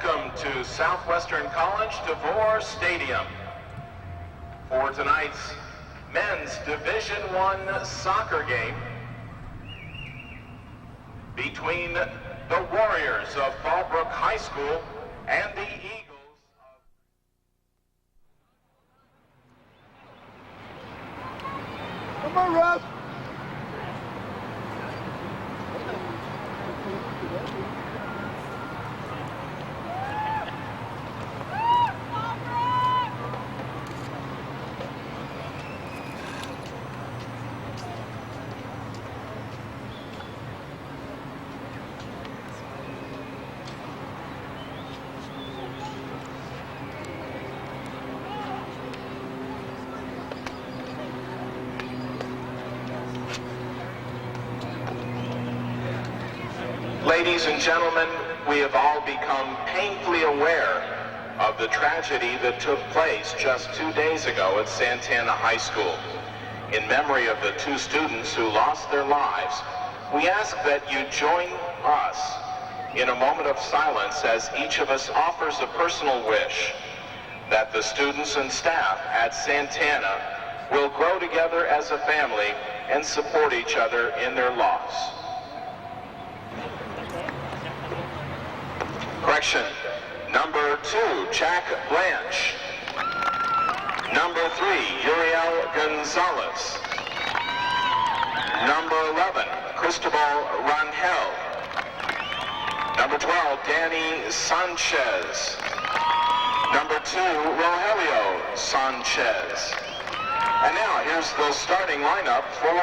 Welcome to Southwestern College DeVore Stadium for tonight's men's Division I soccer game between the Warriors of Fallbrook High School and the Eagles of... Come on, Russ! Ladies and gentlemen, we have all become painfully aware of the tragedy that took place just 2 days ago at Santana High School. In memory of the two students who lost their lives, we ask that you join us in a moment of silence as each of us offers a personal wish that the students and staff at Santana will grow together as a family and support each other in their loss. Correction. Number 2, Jack Blanche. Number 3, Uriel Gonzalez. Number 11, Cristobal Rangel. Number 12, Danny Sanchez. Number 2, Rogelio Sanchez. And now here's the starting lineup for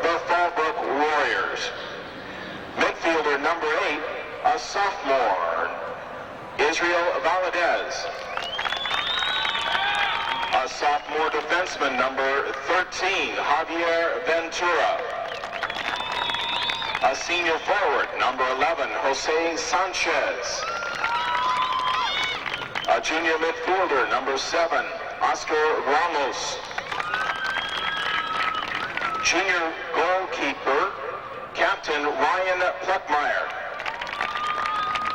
the Fallbrook Warriors. Midfielder number 8, a sophomore, Israel Valadez. A sophomore defenseman, number 13, Javier Ventura. A senior forward, number 11, Jose Sanchez. A junior midfielder, number 7, Oscar Ramos. Junior goalkeeper, Captain Ryan Pluckmeyer.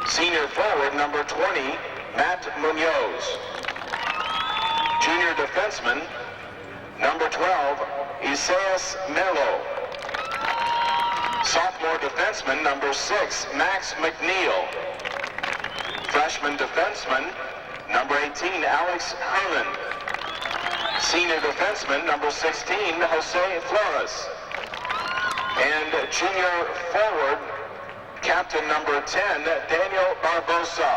Senior forward, number 20, Matt Munoz. Junior defenseman, number 12, Isaias Melo. Sophomore defenseman, number 6, Max McNeil. Freshman defenseman, number 18, Alex Herman. Senior defenseman, number 16, Jose Flores. And junior forward, captain number 10, Daniel Barbosa.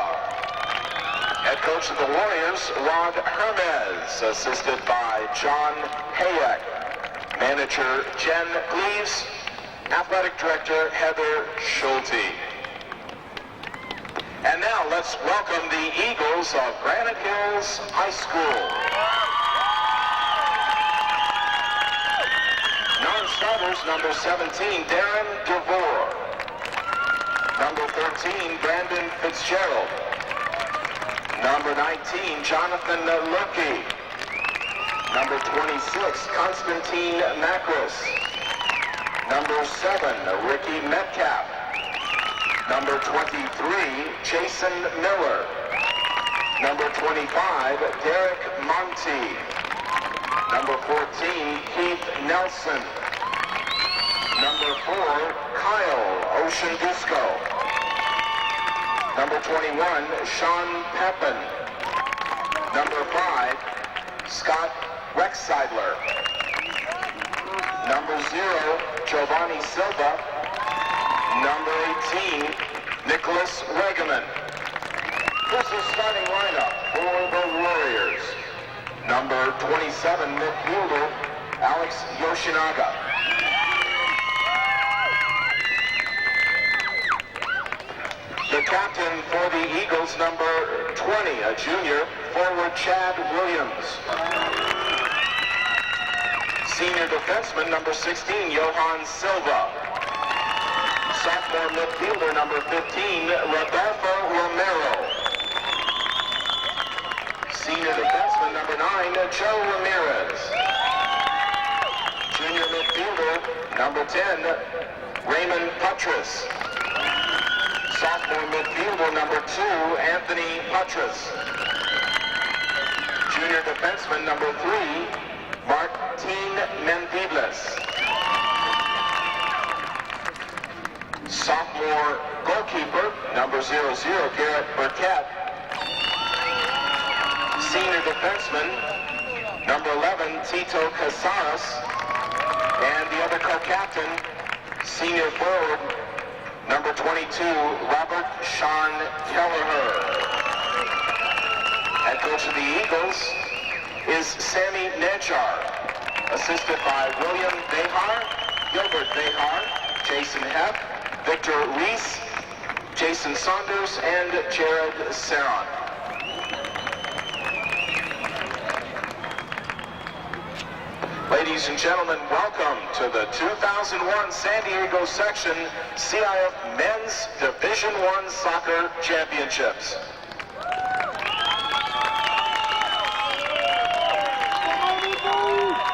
Head coach of the Warriors, Rod Hermes, assisted by John Hayek. Manager, Jen Gleaves. Athletic director, Heather Schulte. And now let's welcome the Eagles of Granite Hills High School. Non-starters, number 17, Darren DeVore. Number 13, Brandon Fitzgerald. Number 19, Jonathan Lurkey. Number 26, Constantine Macris. Number 7, Ricky Metcalf. Number 23, Jason Miller. Number 25, Derek Monty. Number 14, Keith Nelson. Number 4, Kyle Oceandisco. Number 21, Sean Pepin. Number 5, Scott Wexseidler. Number 0, Giovanni Silva. Number 18, Nicholas Wegeman. This is starting lineup for the Warriors. Number 27, midfielder, Alex Yoshinaga. The captain for the Eagles, number 20, a junior, forward Chad Williams. Senior defenseman, number 16, Johan Silva. Sophomore midfielder, number 15, Rodolfo Romero. Senior defenseman, number 9, Joe Ramirez. Junior midfielder, number 10, Raymond Putras. Sophomore midfielder, number 2, Anthony Putras. Junior defenseman, number 3, Martin Mendibles. Sophomore goalkeeper, number 00, Garrett Burkett. Senior defenseman, number 11, Tito Casares. And the other co-captain, senior forward, number 22, Robert Sean Kelleher. Head coach of the Eagles is Sammy Nejar, assisted by William Behar, Gilbert Behar, Jason Hepp, Victor Reese, Jason Saunders, and Jared Saron. Ladies and gentlemen, welcome to the 2001 San Diego Section CIF Men's Division I Soccer Championships.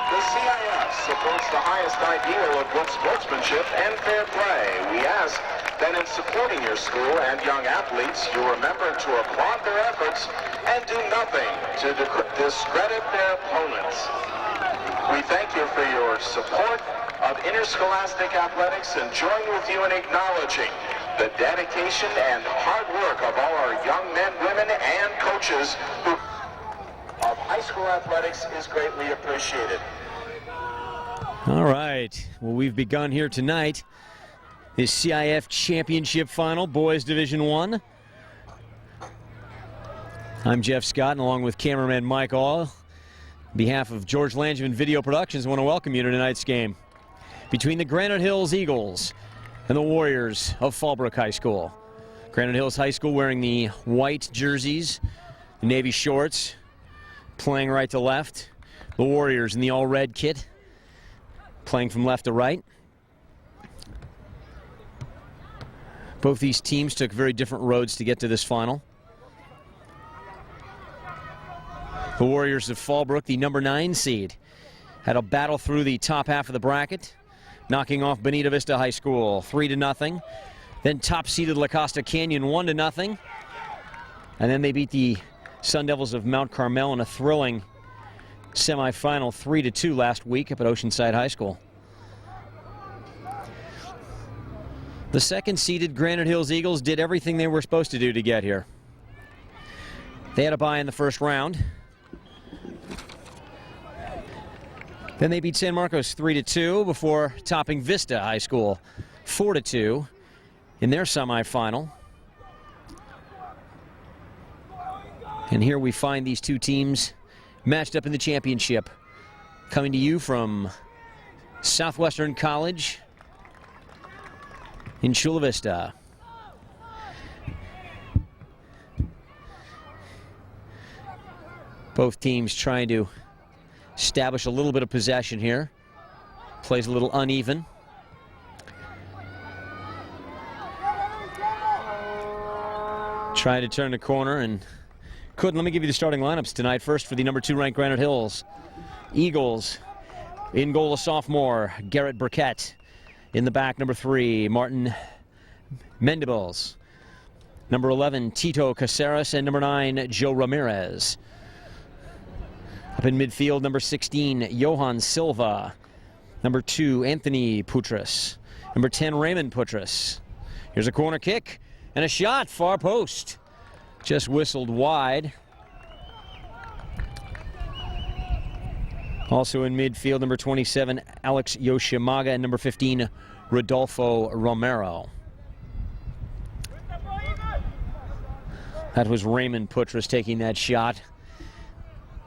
The CIF supports the highest ideal of good sportsmanship and fair play. We ask that in supporting your school and young athletes, you remember to applaud their efforts and do nothing to discredit their opponents. We thank you for your support of interscholastic athletics and join with you in acknowledging the dedication and hard work of all our young men, women, and coaches of high school athletics is greatly appreciated. All right. Well, we've begun here tonight this CIF Championship Final, Boys Division I. I'm Jeff Scott, and along with cameraman Mike All, on behalf of George Langevin Video Productions, I want to welcome you to tonight's game between the Granite Hills Eagles and the Warriors of Fallbrook High School. Granite Hills High School wearing the white jerseys, the navy shorts, playing right to left. The Warriors in the all-red kit, playing from left to right. Both these teams took very different roads to get to this final. The Warriors of Fallbrook, the number 9 seed, had a battle through the top half of the bracket, knocking off Bonita Vista High School 3-0. Then top-seeded La Costa Canyon 1-0. And then they beat the Sun Devils of Mount Carmel in a thrilling semifinal 3-2 last week up at Oceanside High School. The second-seeded Granite Hills Eagles did everything they were supposed to do to get here. They had a bye in the first round. Then they beat San Marcos 3-2 before topping Vista High School 4-2 in their semifinal. And here we find these two teams matched up in the championship. Coming to you from Southwestern College in Chula Vista. Both teams trying to establish a little bit of possession here. Plays a little uneven. Trying to turn the corner and couldn't. Let me give you the starting lineups tonight. First for the number 2 ranked Granite Hills Eagles. In goal, a sophomore, Garrett Burkett. In the back, number 3, Martin Mendibles. Number 11, Tito Caceres, and number 9, Joe Ramirez. Up in midfield, number 16, Johan Silva. Number 2, Anthony Putras. Number 10, Raymond Putras. Here's a corner kick and a shot, far post. Just whistled wide. Also in midfield, number 27, Alex Yoshimaga, and number 15, Rodolfo Romero. That was Raymond Putras taking that shot.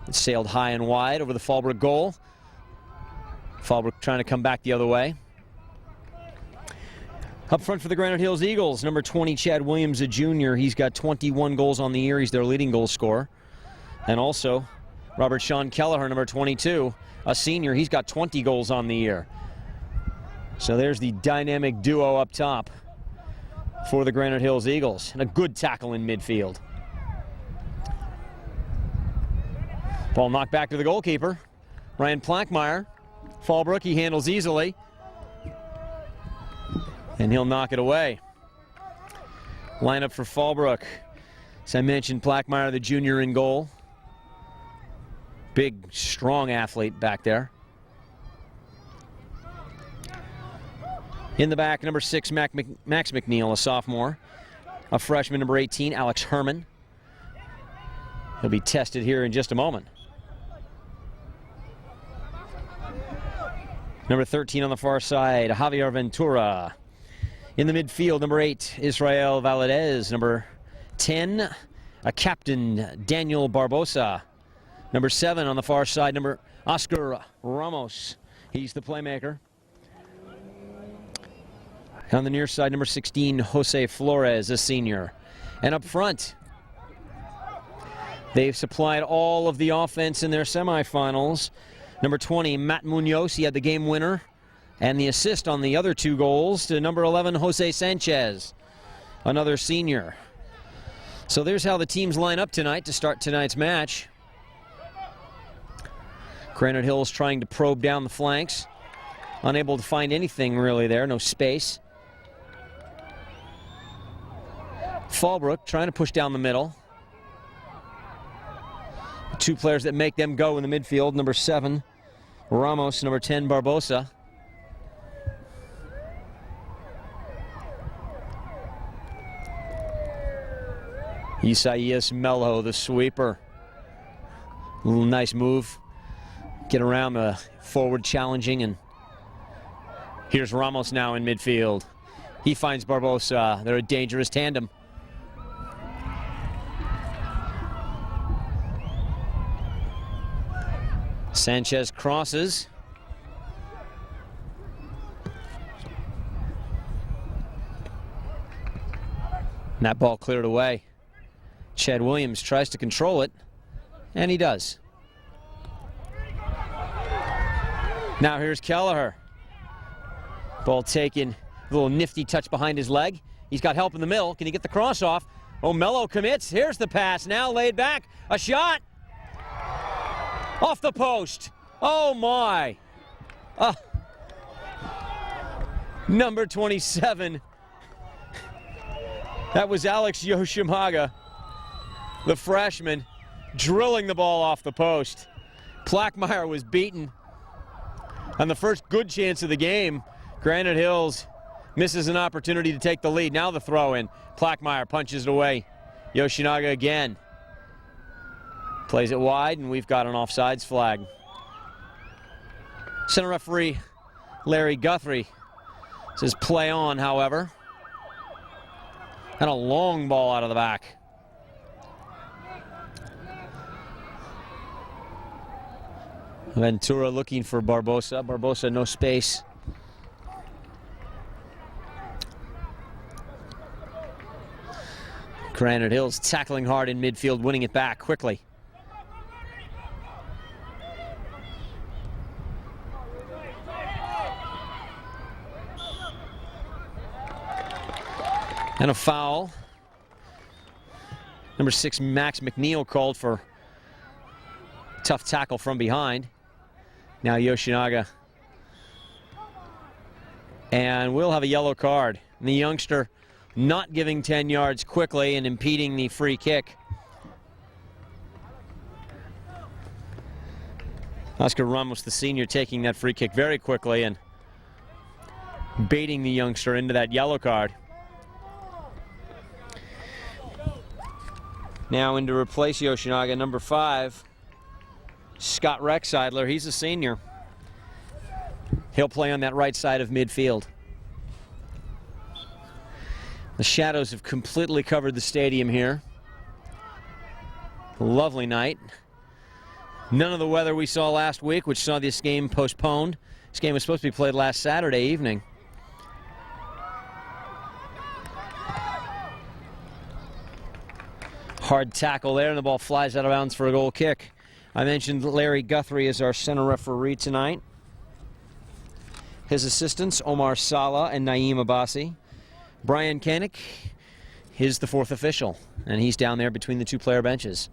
It sailed high and wide over the Fallbrook goal. Fallbrook trying to come back the other way. Up front for the Granite Hills Eagles, number 20, Chad Williams, a junior. He's got 21 goals on the year. He's their leading goal scorer. And also, Robert Sean Kelleher, number 22, a senior. He's got 20 goals on the year. So there's the dynamic duo up top for the Granite Hills Eagles. And a good tackle in midfield. Ball knocked back to the goalkeeper, Ryan Plankmeyer. Fallbrook, he handles easily. And he'll knock it away. Lineup for Fallbrook. As I mentioned, Plankmeyer, the junior, in goal. Big, strong athlete back there. In the back, number 6, Max McNeil, a sophomore. A freshman, number 18, Alex Herman. He'll be tested here in just a moment. Number 13 on the far side, Javier Ventura. In the midfield, number 8, Israel Valadez. Number 10, a captain, Daniel Barbosa. Number 7 on the far side, number Oscar Ramos. He's the playmaker. On the near side, number 16, Jose Flores, a senior. And up front, they've supplied all of the offense in their semifinals. Number 20, Matt Munoz, he had the game winner and the assist on the other 2 goals to number 11, Jose Sanchez, another senior. So there's how the teams line up tonight to start tonight's match. Granite Hills trying to probe down the flanks. Unable to find anything really there, no space. Fallbrook trying to push down the middle. 2 players that make them go in the midfield, number 7, Ramos, number 10, Barbosa. Isaias Mello, the sweeper. A little nice move. Get around the forward challenging, and here's Ramos now in midfield. He finds Barbosa. They're a dangerous tandem. Sanchez crosses. And that ball cleared away. Chad Williams tries to control it, and he does. Now here's Kelleher. Ball taken, a little nifty touch behind his leg. He's got help in the middle. Can he get the cross off? Oh, Mello commits. Here's the pass, now laid back. A shot. Off the post. Oh, my. Number 27. That was Alex Yoshimaga, the freshman, drilling the ball off the post. Plankmeyer was beaten. On the first good chance of the game, Granite Hills misses an opportunity to take the lead. Now the throw in. Plankmeyer punches it away. Yoshinaga again. Plays it wide, and we've got an offsides flag. Center referee Larry Guthrie says play on, however. And a long ball out of the back. Ventura looking for Barbosa. Barbosa, no space. Granite Hills tackling hard in midfield, winning it back quickly. And a foul. Number 6, Max McNeil, called for tough tackle from behind. Now Yoshinaga. And we'll have a yellow card. And the youngster not giving 10 yards quickly and impeding the free kick. Oscar Ramos, the senior, taking that free kick very quickly and baiting the youngster into that yellow card. Now in to replace Yoshinaga, number 5, Scott Rexeidler. He's a senior. He'll play on that right side of midfield. The shadows have completely covered the stadium here. Lovely night. None of the weather we saw last week, which saw this game postponed. This game was supposed to be played last Saturday evening. Hard tackle there, and the ball flies out of bounds for a goal kick. I mentioned Larry Guthrie is our center referee tonight. His assistants, Omar Sala and Naeem Abbasi. Brian Koenig is the 4th official, and he's down there between the 2 player benches.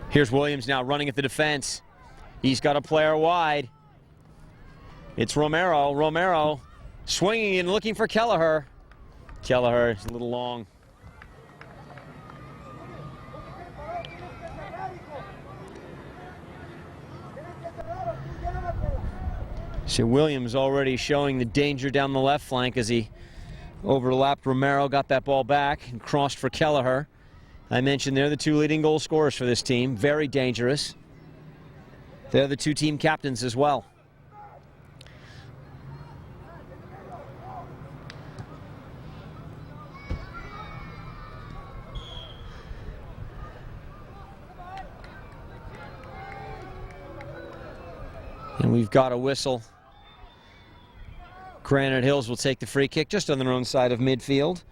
Here's Williams now running at the defense. He's got a player wide. It's Romero. Romero swinging and looking for Kelleher. Kelleher is a little long. So Williams already showing the danger down the left flank as he overlapped Romero, got that ball back and crossed for Kelleher. I mentioned they're the 2 leading goal scorers for this team. Very dangerous. They're the 2 team captains as well. And we've got a whistle. Granite Hills will take the free kick just on their own side of midfield.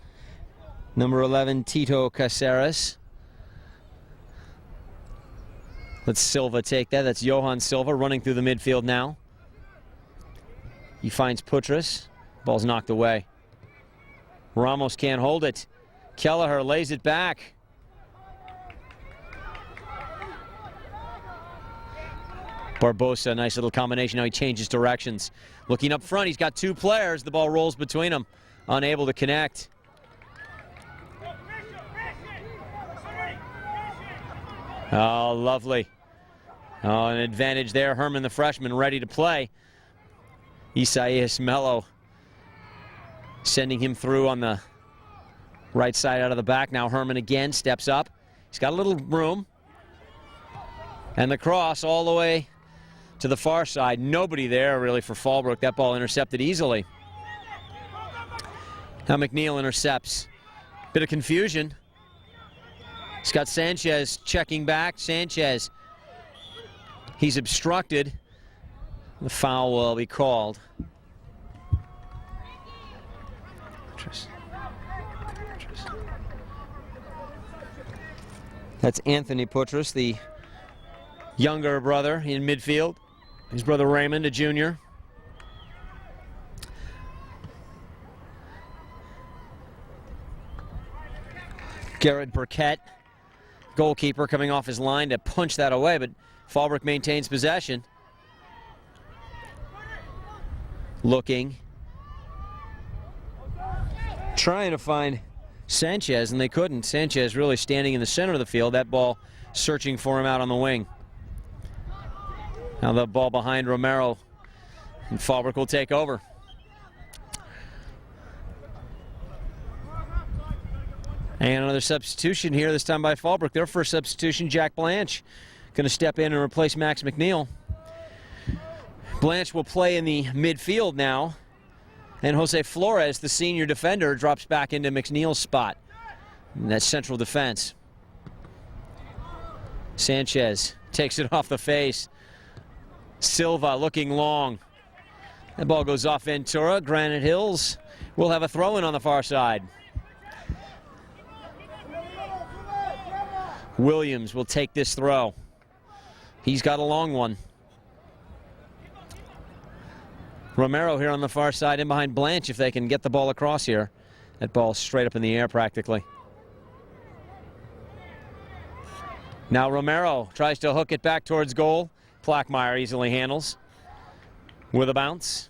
Number 11, Tito Caceres. Let Silva take that. That's Johan Silva running through the midfield now. He finds Putras. Ball's knocked away. Ramos can't hold it. Kelleher lays it back. Barbosa, nice little combination. Now he changes directions. Looking up front, he's got 2 players. The ball rolls between them. Unable to connect. Oh, lovely. Oh, an advantage there. Herman, the freshman, ready to play. Isaias Mello sending him through on the right side out of the back. Now Herman again steps up. He's got a little room. And the cross all the way to the far side. Nobody there really for Fallbrook. That ball intercepted easily. Now McNeil intercepts. Bit of confusion. He's got Sanchez checking back. Sanchez, he's obstructed. The foul will be called. That's Anthony Putras, the younger brother in midfield. His brother Raymond, a junior. Garrett Burkett, goalkeeper, coming off his line to punch that away, but Fallbrook maintains possession. Looking. Trying to find Sanchez, and they couldn't. Sanchez really standing in the center of the field. That ball searching for him out on the wing. Now the ball behind Romero, and Fallbrook will take over. And another substitution here, this time by Fallbrook. Their first substitution, Jack Blanche, going to step in and replace Max McNeil. Blanche will play in the midfield now. And Jose Flores, the senior defender, drops back into McNeil's spot in that central defense. Sanchez takes it off the face. Silva looking long. That ball goes off Ventura. Granite Hills will have a throw-in on the far side. Williams will take this throw. He's got a long one. Romero here on the far side in behind Blanche if they can get the ball across here. That ball straight up in the air practically. Now Romero tries to hook it back towards goal. Plackmeyer easily handles with a bounce.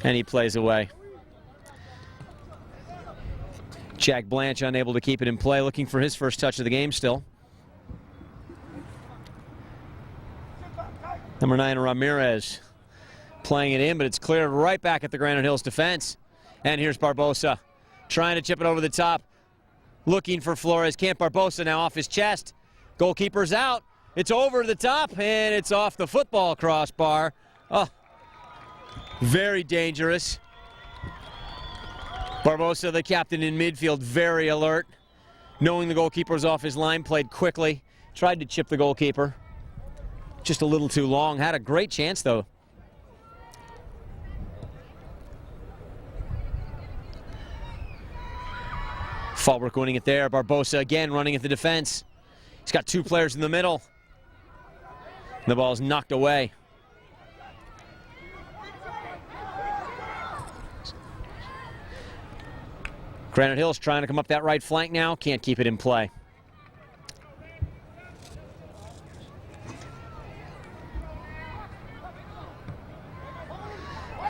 And he plays away. Jack Blanche unable to keep it in play, looking for his first touch of the game still. Number 9, Ramirez, playing it in, but it's cleared right back at the Granite Hills defense. And here's Barbosa, trying to chip it over the top, looking for Flores. Can't. Barbosa now off his chest. Goalkeeper's out. It's over the top, and it's off the football crossbar. Oh, very dangerous. Barbosa, the captain in midfield, very alert. Knowing the goalkeeper was off his line, played quickly. Tried to chip the goalkeeper. Just a little too long. Had a great chance, though. Fallbrook winning it there. Barbosa again running at the defense. He's got 2 players in the middle. The ball's knocked away. Granite Hills trying to come up that right flank now. Can't keep it in play.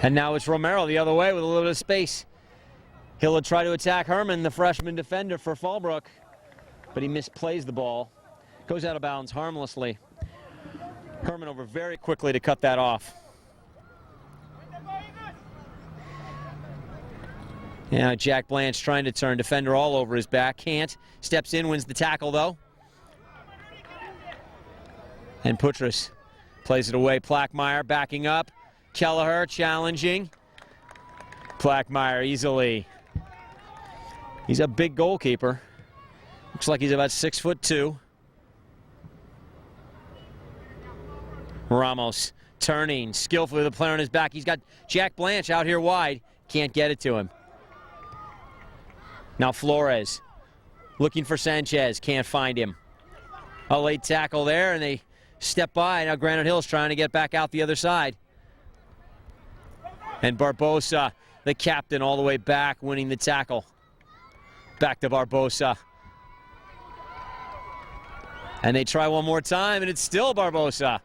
And now it's Romero the other way with a little bit of space. He'll try to attack Herman, the freshman defender for Fallbrook, but he misplays the ball. Goes out of bounds harmlessly. Herman over very quickly to cut that off. Yeah, Jack Blanche trying to turn defender all over his back. Can't. Steps in, wins the tackle though. And Putras plays it away. Plackmeyer backing up. Kelleher challenging. Plackmeyer easily. He's a big goalkeeper. Looks like he's about 6'2". Ramos turning skillfully, the player on his back. He's got Jack Blanche out here wide. Can't get it to him. Now Flores looking for Sanchez. Can't find him. A late tackle there, and they step by. Now Granite Hills trying to get back out the other side. And Barbosa, the captain, all the way back, winning the tackle. Back to Barbosa. And they try one more time, and it's still Barbosa.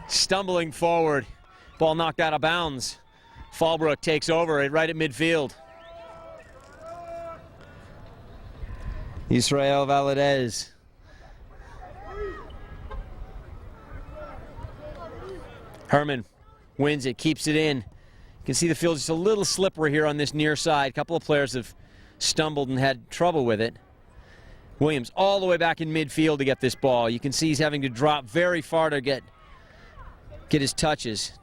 Stumbling forward. Ball knocked out of bounds. Fallbrook takes over it right at midfield. Israel Valadez. Herman wins it, keeps it in. You can see the field just a little slippery here on this near side. A couple of players have stumbled and had trouble with it. Williams all the way back in midfield to get this ball. You can see he's having to drop very far to get his touches.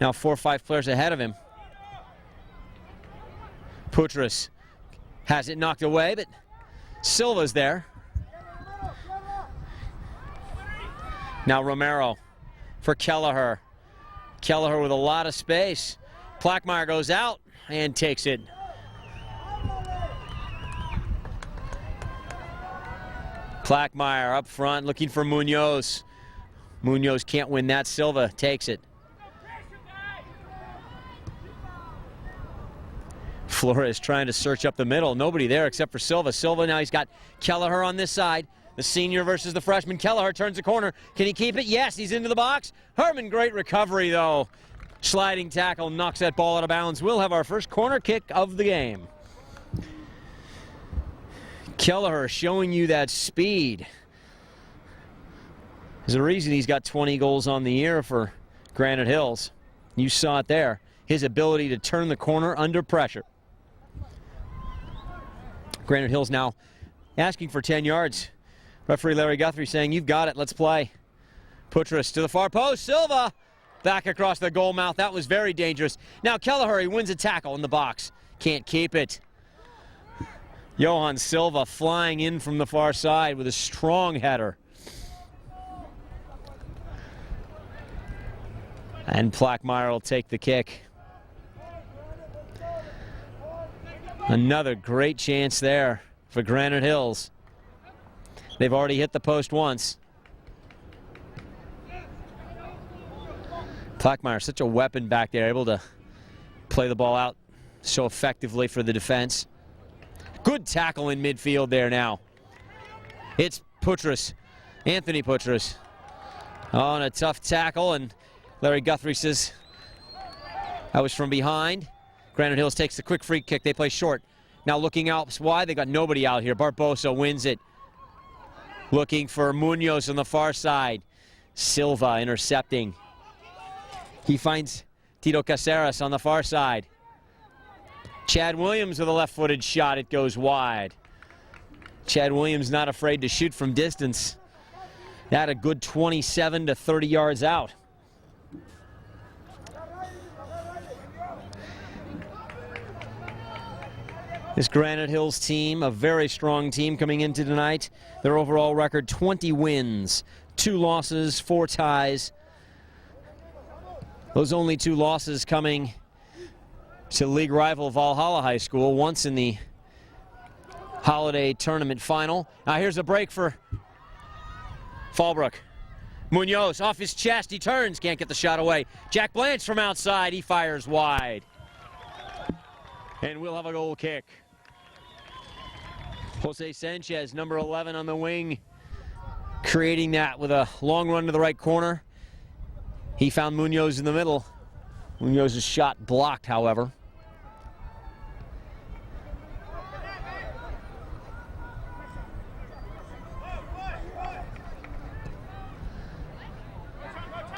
Now 4 or 5 players ahead of him. Putras has it knocked away, but Silva's there. Now Romero for Kelleher. Kelleher with a lot of space. Plackmeyer goes out and takes it. Plackmeyer up front looking for Munoz. Munoz can't win that. Silva takes it. Flores trying to search up the middle. Nobody there except for Silva. Silva now he's got Kelleher on this side. The senior versus the freshman. Kelleher turns the corner. Can he keep it? Yes, he's into the box. Herman, great recovery though. Sliding tackle knocks that ball out of bounds. We'll have our first corner kick of the game. Kelleher showing you that speed. There's a reason he's got 20 goals on the year for Granite Hills. You saw it there. His ability to turn the corner under pressure. Granite Hills now asking for 10 yards. Referee Larry Guthrie saying, you've got it, let's play. Putras to the far post. Silva back across the goal mouth. That was very dangerous. Now Kelleher, he wins a tackle in the box. Can't keep it. Johan Silva flying in from the far side with a strong header. And Plackmeyer will take the kick. Another great chance there for Granite Hills. They've already hit the post once. Plackmeyer, such a weapon back there, able to play the ball out so effectively for the defense. Good tackle in midfield there now. It's Putras, Anthony Putras, on a tough tackle, and Larry Guthrie says, that was from behind. Granite Hills takes the quick free kick. They play short. Now looking out wide, they got nobody out here. Barbosa wins it. Looking for Munoz on the far side. Silva intercepting. He finds Tito Caceres on the far side. Chad Williams with a left-footed shot. It goes wide. Chad Williams not afraid to shoot from distance. That a good 27 to 30 yards out. This Granite Hills team, a very strong team coming into tonight. Their overall record, 20 wins, 2 losses, 4 ties. Those only 2 losses coming to league rival Valhalla High School, once in the holiday tournament final. Now here's a break for Fallbrook. Munoz off his chest, he turns, can't get the shot away. Jack Blanche from outside, he fires wide. And we'll have a goal kick. Jose Sanchez, number 11 on the wing, creating that with a long run to the right corner. He found Munoz in the middle. Munoz's shot blocked, however.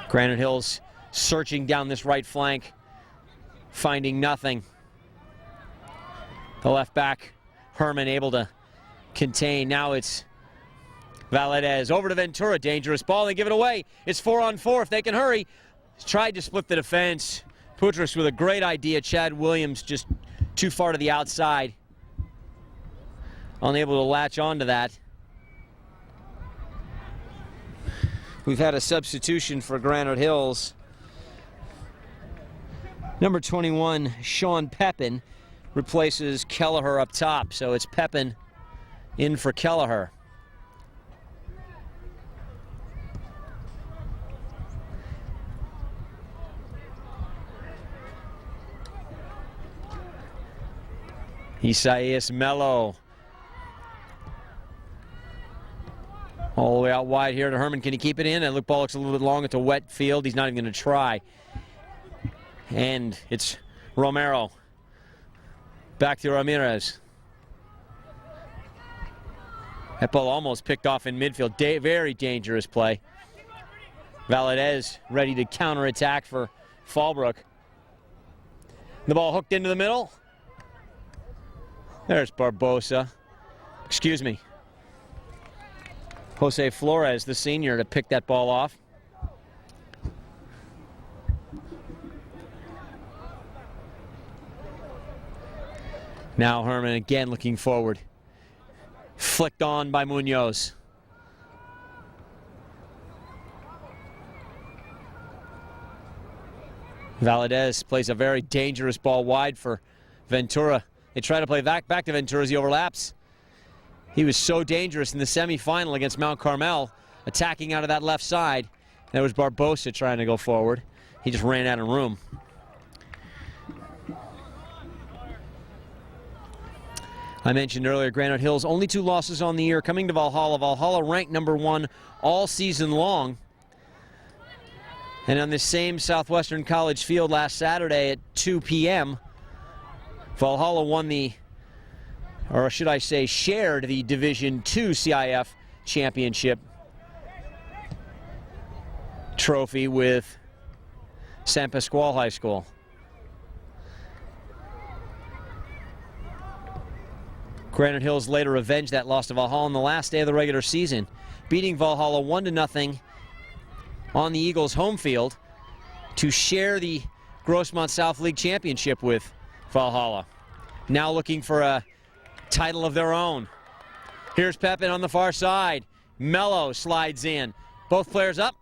Granite Hills searching down this right flank, finding nothing. The left back, Herman, able to contain. Now it's Valadez over to Ventura. Dangerous ball. They give it away. It's 4-on-4 if they can hurry. Tried to split the defense. Putras with a great idea. Chad Williams just too far to the outside. Unable to latch onto that. We've had a substitution for Granite Hills. Number 21, Sean Pepin, replaces Kelleher up top. So it's Pepin in for Kelleher. Isaias Mello. All the way out wide here to Herman. Can he keep it in? And look, ball looks a little bit long. It's a wet field. He's not even going to try. And it's Romero. Back to Ramirez. That ball almost picked off in midfield. Very dangerous play. Valadez ready to counterattack for Fallbrook. The ball hooked into the middle. There's Barbosa. Excuse me. Jose Flores, the senior, to pick that ball off. Now Herman again looking forward. Flicked on by Munoz. Valadez plays a very dangerous ball wide for Ventura. They try to play back to Ventura as he overlaps. He was so dangerous in the semifinal against Mount Carmel, attacking out of that left side. There was Barbosa trying to go forward. He just ran out of room. I mentioned earlier, Granite Hills, only 2 losses on the year coming to Valhalla. Valhalla ranked number 1 all season long. And on this same Southwestern College field last Saturday at 2 p.m., Valhalla won the, or should I say, shared the Division II CIF championship trophy with San Pasqual High School. Granite Hills later avenged that loss to Valhalla on the last day of the regular season, beating Valhalla 1-0 on the Eagles' home field to share the Grossmont South League championship with Valhalla. Now looking for a title of their own. Here's Pepin on the far side. Mello slides in. Both players up.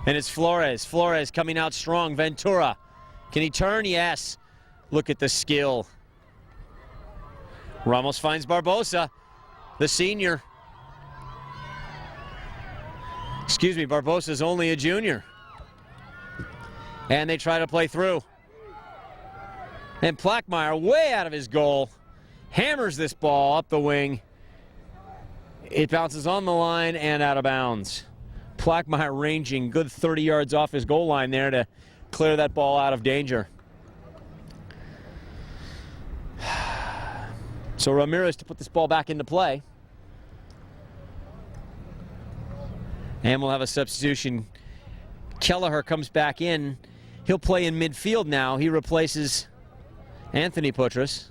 And it's Flores. Flores coming out strong. Ventura. Can he turn? Yes. Look at the skill. Ramos finds Barbosa, the senior. Excuse me, Barbosa's only a junior. And they try to play through. And Plackmeyer, way out of his goal, hammers this ball up the wing. It bounces on the line and out of bounds. Plackmeyer ranging good 30 yards off his goal line there to clear that ball out of danger. So Ramirez to put this ball back into play. And we'll have a substitution. Kelleher comes back in. He'll play in midfield now. He replaces Anthony Putras.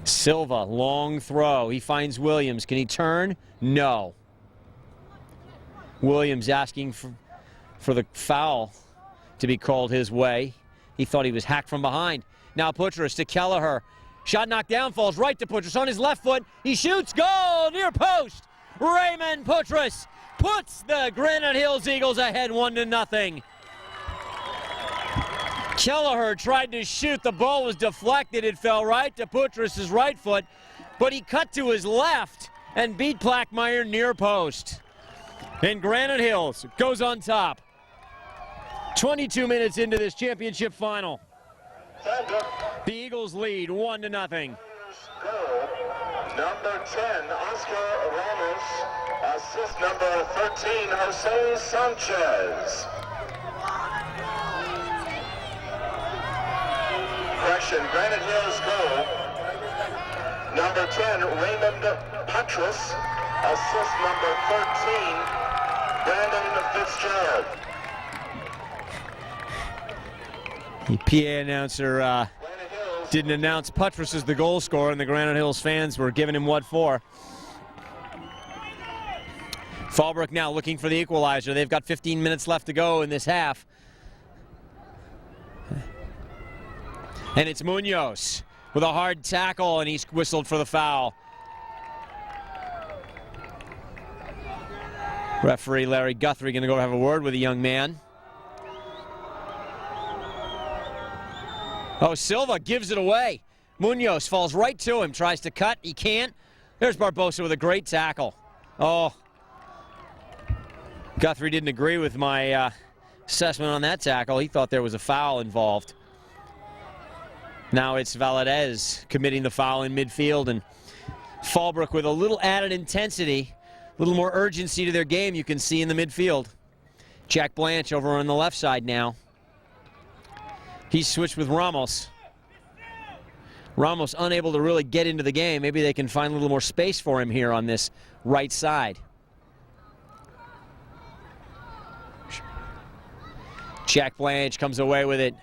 Silva, long throw. He finds Williams. Can he turn? No. Williams asking for the foul to be called his way. He thought he was hacked from behind. Now Putras to Kelleher. Shot knocked down, falls right to Putras on his left foot. He shoots, goal, near post. Raymond Putras puts the Granite Hills Eagles ahead 1-0. Kelleher tried to shoot, the ball was deflected, it fell right to Putras' right foot, but he cut to his left and beat Plackmeyer near post. And Granite Hills goes on top. 22 minutes into this championship final. The Eagles lead 1-0. Number 10, Oscar Ramos. Assist number 13, Jose Sanchez. Correction, Granite Hills goal. Number 10, Raymond Putras. Assist number 13, Brandon Fitzgerald. The PA announcer didn't announce Putras as the goal scorer, and the Granite Hills fans were giving him what for. Fallbrook now looking for the equalizer. They've got 15 minutes left to go in this half. And it's Munoz with a hard tackle, and he's whistled for the foul. Referee Larry Guthrie going to go have a word with the young man. Oh, Silva gives it away. Munoz falls right to him, tries to cut, he can't. There's Barbosa with a great tackle. Oh, Guthrie didn't agree with my assessment on that tackle. He thought there was a foul involved. Now it's Valadez committing the foul in midfield, and Fallbrook with a little added intensity, a little more urgency to their game you can see in the midfield. Jack Blanche over on the left side now. He's switched with Ramos. Ramos unable to really get into the game. Maybe they can find a little more space for him here on this right side. Jack Blanche comes away with it.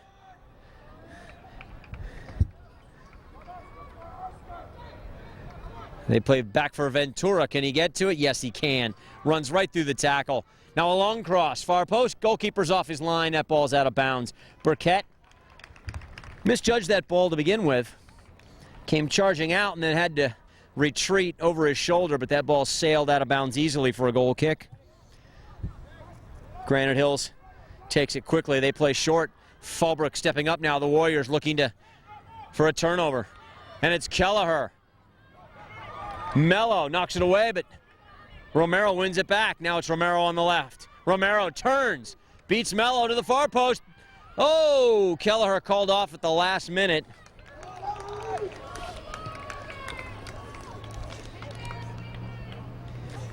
They play back for Ventura. Can he get to it? Yes, he can. Runs right through the tackle. Now a long cross. Far post. Goalkeeper's off his line. That ball's out of bounds. Burkett misjudged that ball to begin with. Came charging out and then had to retreat over his shoulder, but that ball sailed out of bounds easily for a goal kick. Granite Hills takes it quickly. They play short. Fallbrook stepping up now. The Warriors looking for a turnover. And it's Kelleher. Mello knocks it away, but Romero wins it back. Now it's Romero on the left. Romero turns, beats Mello to the far post. Oh, Kelleher called off at the last minute.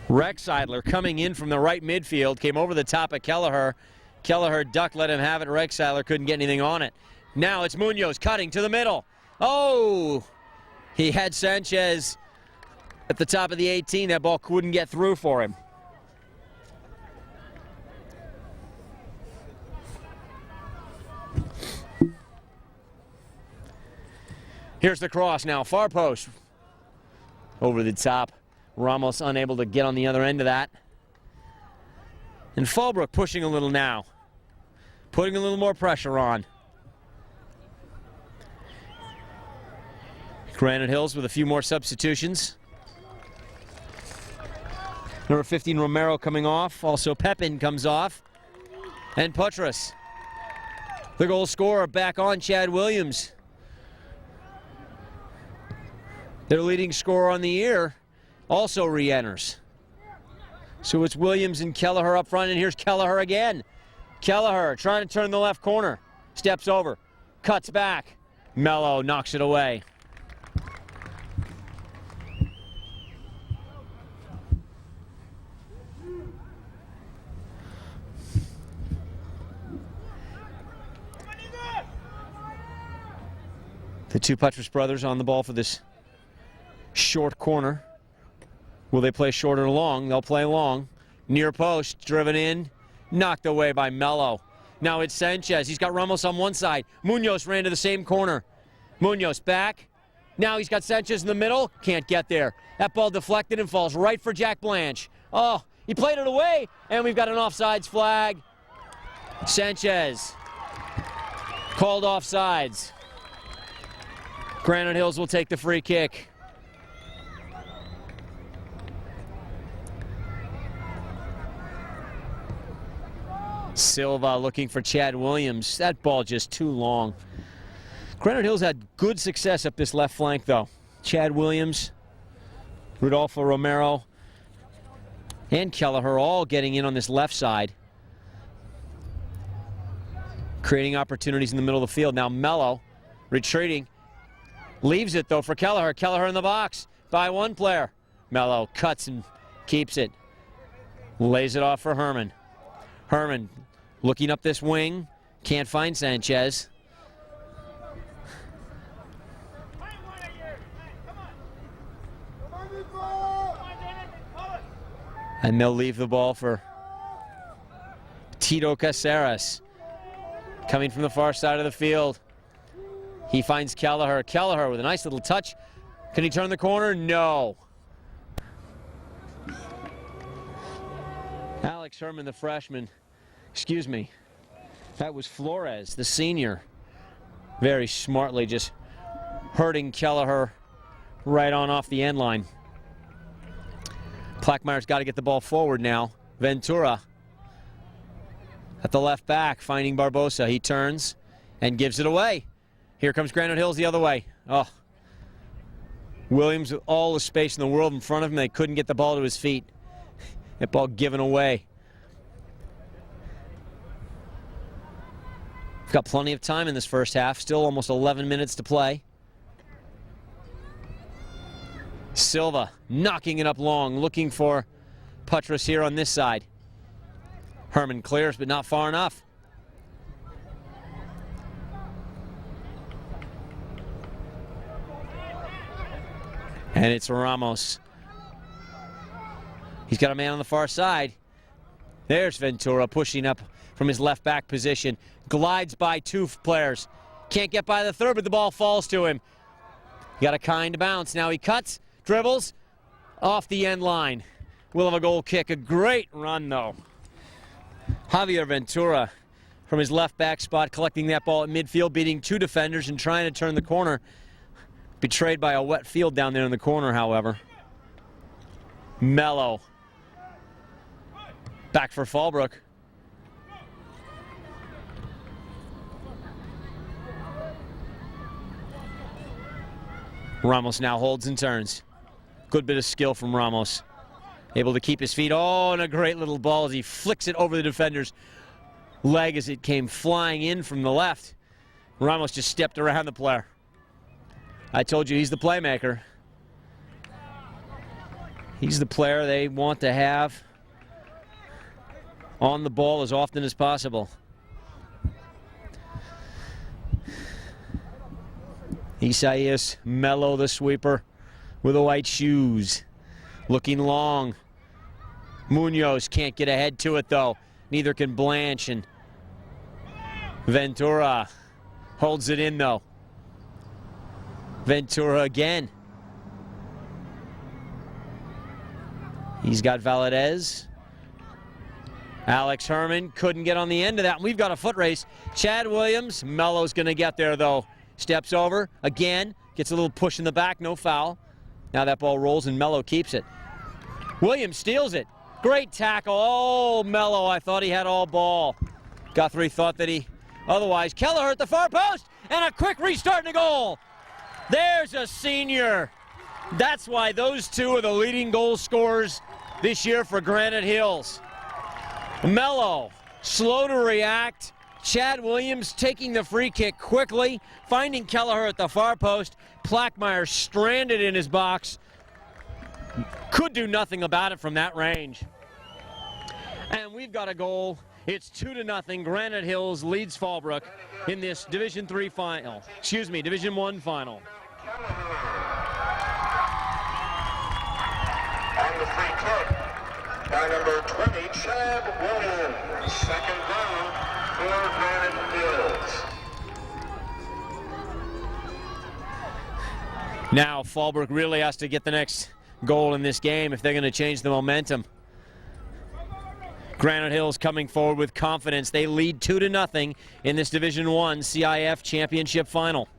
Rexeidler coming in from the right midfield, came over the top of Kelleher. Kelleher ducked, let him have it. Rexeidler couldn't get anything on it. Now it's Munoz cutting to the middle. Oh, he had Sanchez at the top of the 18. That ball couldn't get through for him. Here's the cross now, far post. Over the top. Ramos unable to get on the other end of that. And Fallbrook pushing a little now. Putting a little more pressure on. Granite Hills with a few more substitutions. Number 15, Romero coming off. Also Pepin comes off. And Putras, the goal scorer, back on, Chad Williams. Their leading scorer on the year also re-enters. So it's Williams and Kelleher up front, and here's Kelleher again. Kelleher trying to turn the left corner. Steps over, cuts back. Mello knocks it away. The two Putras brothers on the ball for this short corner. Will they play short or long? They'll play long. Near post, driven in, knocked away by Mello. Now it's Sanchez. He's got Ramos on one side. Munoz ran to the same corner. Munoz back. Now he's got Sanchez in the middle. Can't get there. That ball deflected and falls right for Jack Blanche. Oh, he played it away, and we've got an offsides flag. Sanchez called offsides. Granite Hills will take the free kick. Silva looking for Chad Williams. That ball just too long. Granite Hills had good success up this left flank, though. Chad Williams, Rodolfo Romero, and Kelleher all getting in on this left side, creating opportunities in the middle of the field. Now Mello retreating. Leaves it, though, for Kelleher. Kelleher in the box by one player. Mello cuts and keeps it. Lays it off for Herman. Herman looking up this wing. Can't find Sanchez. And they'll leave the ball for Tito Caceres. Coming from the far side of the field. He finds Kelleher. Kelleher with a nice little touch. Can he turn the corner? No. Alex Herman, the freshman. Excuse me. That was Flores, the senior. Very smartly just hurting Kelleher right on off the end line. Plackmeyer's got to get the ball forward now. Ventura at the left back, finding Barbosa. He turns and gives it away. Here comes Granite Hills the other way. Oh. Williams with all the space in the world in front of him. They couldn't get the ball to his feet. That ball given away. We've got plenty of time in this first half. Still almost 11 minutes to play. Silva knocking it up long, looking for Putras here on this side. Herman clears, but not far enough. And it's Ramos. He's got a man on the far side. There's Ventura pushing up from his left back position. Glides by two players. Can't get by the third, but the ball falls to him. He got a kind bounce. Now he cuts, dribbles, off the end line. We'll have a goal kick. A great run, though. Javier Ventura from his left back spot, collecting that ball at midfield, beating two defenders and trying to turn the corner. Betrayed by a wet field down there in the corner, however. Mello. Back for Fallbrook. Ramos now holds and turns. Good bit of skill from Ramos. Able to keep his feet. Oh, and a great little ball as he flicks it over the defender's leg as it came flying in from the left. Ramos just stepped around the player. I told you he's the playmaker. He's the player they want to have on the ball as often as possible. Isaias Mello, the sweeper, with the white shoes. Looking long. Munoz can't get ahead to it, though. Neither can Blanche, and Ventura holds it in, though. Ventura again. He's got Valadez. Alex Herman couldn't get on the end of that. We've got a foot race. Chad Williams. Mello's going to get there, though. Steps over again. Gets a little push in the back. No foul. Now that ball rolls and Mello keeps it. Williams steals it. Great tackle. Oh, Mello, I thought he had all ball. Guthrie thought that he otherwise. Kelleher at the far post. And a quick restart and a goal. There's a senior. That's why those two are the leading goal scorers this year for Granite Hills. Mello, slow to react. Chad Williams taking the free kick quickly, finding Kelleher at the far post. Plackmeyer stranded in his box. Could do nothing about it from that range. And we've got a goal. It's 2-0. Granite Hills leads Fallbrook in this Division III final. Excuse me, Division I final. On the free kick by number 20, Chad Williams. Second down for Granite Hills. Now Fallbrook really has to get the next goal in this game if they're going to change the momentum. Granite Hills coming forward with confidence. They lead 2-0 in this Division I CIF Championship final.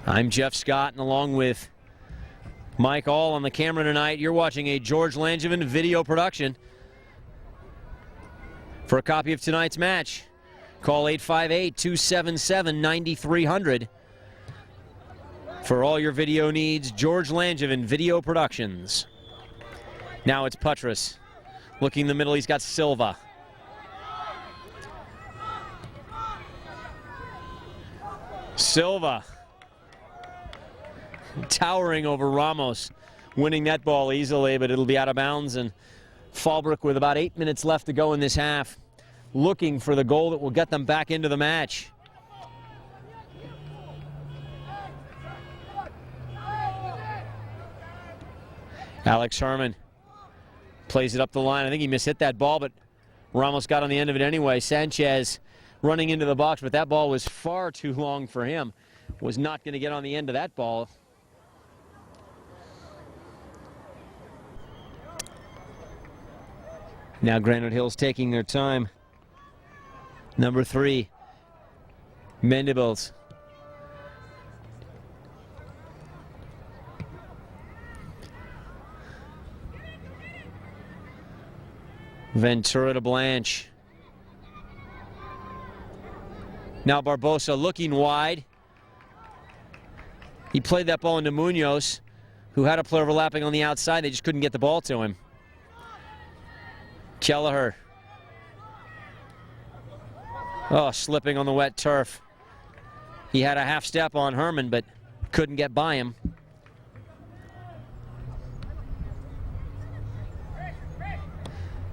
I'm Jeff Scott, and along with Mike All on the camera tonight, you're watching a George Langevin video production. For a copy of tonight's match, call 858-277-9300. For all your video needs, George Langevin Video Productions. Now it's Putras. Looking in the middle, he's got Silva. Silva. Towering over Ramos. Winning that ball easily, but it'll be out of bounds. And Fallbrook with about 8 minutes left to go in this half, looking for the goal that will get them back into the match. Alex Herman plays it up the line. I think he mishit that ball, but Ramos got on the end of it anyway. Sanchez running into the box, but that ball was far too long for him. Was not going to get on the end of that ball. Now Granite Hills taking their time. Number 3, Mendibles. Ventura to Blanche. Now Barbosa looking wide. He played that ball into Munoz, who had a player overlapping on the outside. They just couldn't get the ball to him. Kelleher. Oh, slipping on the wet turf. He had a half step on Herman, but couldn't get by him.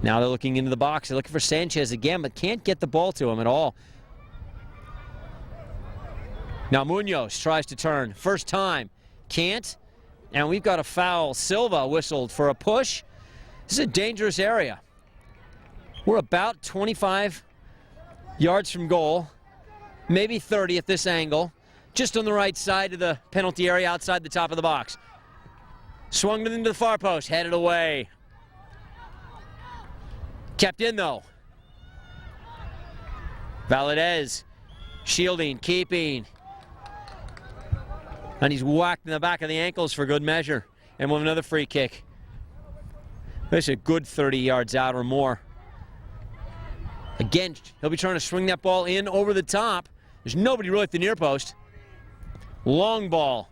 Now they're looking into the box. They're looking for Sanchez again, but can't get the ball to him at all. Now Munoz tries to turn. First time. Can't. And we've got a foul. Silva whistled for a push. This is a dangerous area. We're about 25 yards from goal. Maybe 30 at this angle. Just on the right side of the penalty area outside the top of the box. Swung it into the far post. Headed away. Kept in though. Valadez shielding, keeping. And he's whacked in the back of the ankles for good measure. And we'll have another free kick. This is a good 30 yards out or more. Again, he'll be trying to swing that ball in over the top. There's nobody really at the near post. Long ball.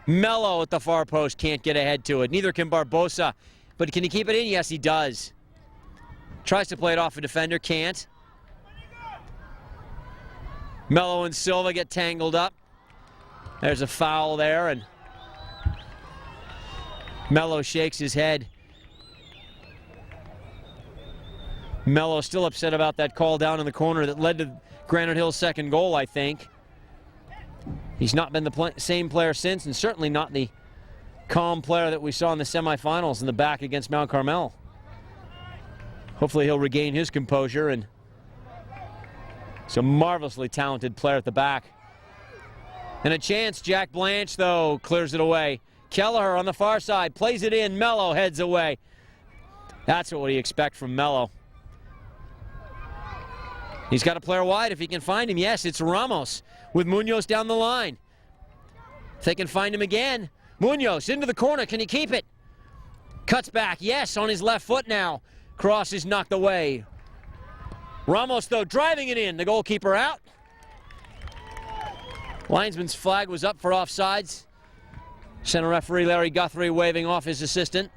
Mello at the far post, can't get ahead to it. Neither can Barbosa. But can he keep it in? Yes, he does. Tries to play it off a defender, can't. Mello and Silva get tangled up. There's a foul there, and Mello shakes his head. Mello still upset about that call down in the corner that led to Granite Hill's second goal, I think. He's not been the same player since, and certainly not the calm player that we saw in the semifinals in the back against Mount Carmel. Hopefully he'll regain his composure, and it's a marvelously talented player at the back. And a chance, Jack Blanche, though, clears it away. Kelleher on the far side, plays it in, Mello heads away. That's what you expect from Mello. He's got a player wide if he can find him. Yes, it's Ramos with Munoz down the line. If they can find him again. Munoz into the corner, can he keep it? Cuts back, yes, on his left foot now. Cross is knocked away. Ramos, though, driving it in. The goalkeeper out. Linesman's flag was up for offsides. Center referee Larry Guthrie waving off his assistant.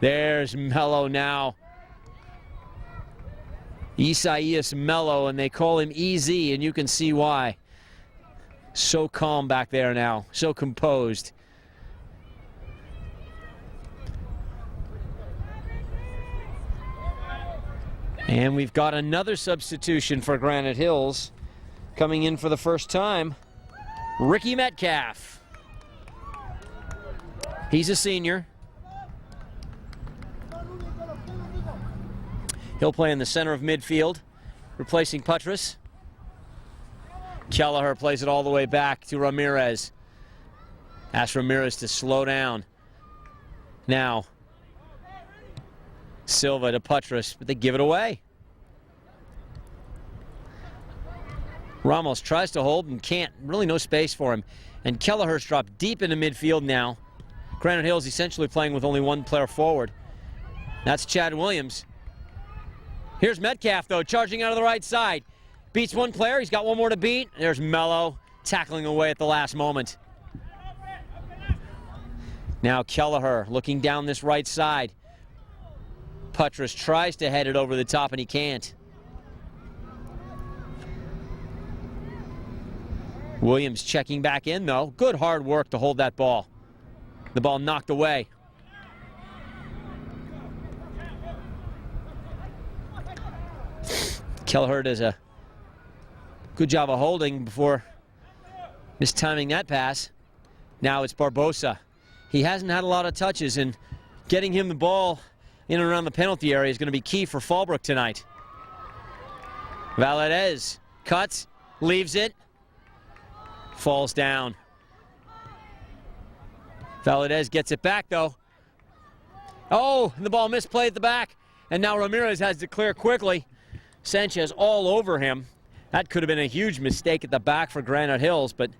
There's Mello now. Isaias Mello, and they call him EZ, and you can see why. So calm back there now, so composed. And we've got another substitution for Granite Hills. Coming in for the first time, Ricky Metcalf. He's a senior. He'll play in the center of midfield, replacing Putras. Kelleher plays it all the way back to Ramirez. Asks Ramirez to slow down. Now, Silva to Putras, but they give it away. Ramos tries to hold and can't. Really no space for him. And Kelleher's dropped deep into midfield now. Granite Hills essentially playing with only one player forward. That's Chad Williams. Here's Metcalf, though, charging out of the right side. Beats one player. He's got one more to beat. There's Mello tackling away at the last moment. Now Kelleher looking down this right side. Putras tries to head it over the top, and he can't. Williams checking back in, though. Good hard work to hold that ball. The ball knocked away. Kelleher does a good job of holding before mistiming that pass. Now it's Barbosa. He hasn't had a lot of touches, and getting him the ball in and around the penalty area is going to be key for Fallbrook tonight. Valadez cuts, leaves it, falls down. Valadez gets it back, though. Oh, the ball misplayed at the back, and now Ramirez has to clear quickly. Sanchez all over him. That could have been a huge mistake at the back for Granite Hills, but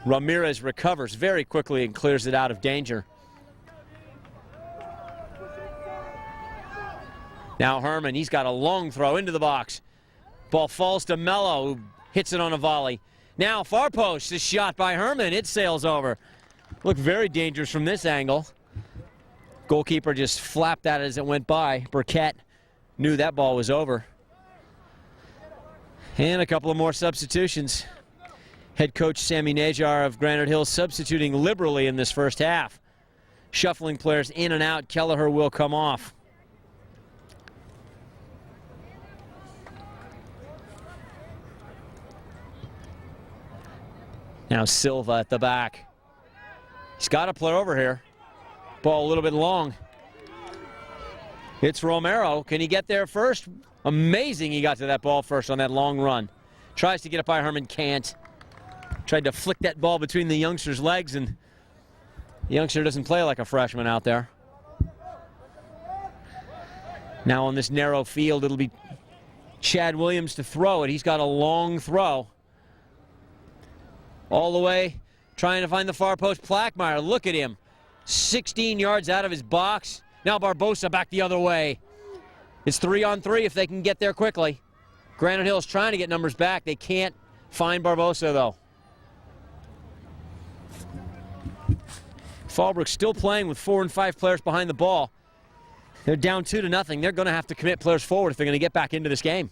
Ramirez recovers very quickly and clears it out of danger. Now Herman, he's got a long throw into the box. Ball falls to Mello, who hits it on a volley. Now far post is shot by Herman. It sails over. Looked very dangerous from this angle. Goalkeeper just flapped that as it went by. Burkett knew that ball was over. And a couple of more substitutions. Head coach Sammy Najar of Granite Hills substituting liberally in this first half. Shuffling players in and out. Kelleher will come off. Now Silva at the back. He's got a player over here. Ball a little bit long. It's Romero. Can he get there first? Amazing he got to that ball first on that long run. Tries to get it by Herman, can't. Tried to flick that ball between the youngster's legs, and the youngster doesn't play like a freshman out there. Now on this narrow field, it'll be Chad Williams to throw it. He's got a long throw. All the way, trying to find the far post. Plackmeyer, look at him. 16 yards out of his box. Now Barbosa back the other way. It's 3-on-3 if they can get there quickly. Granite Hills trying to get numbers back. They can't find Barbosa, though. Fallbrook still playing with 4 and 5 players behind the ball. They're down 2-0. They're going to have to commit players forward if they're going to get back into this game.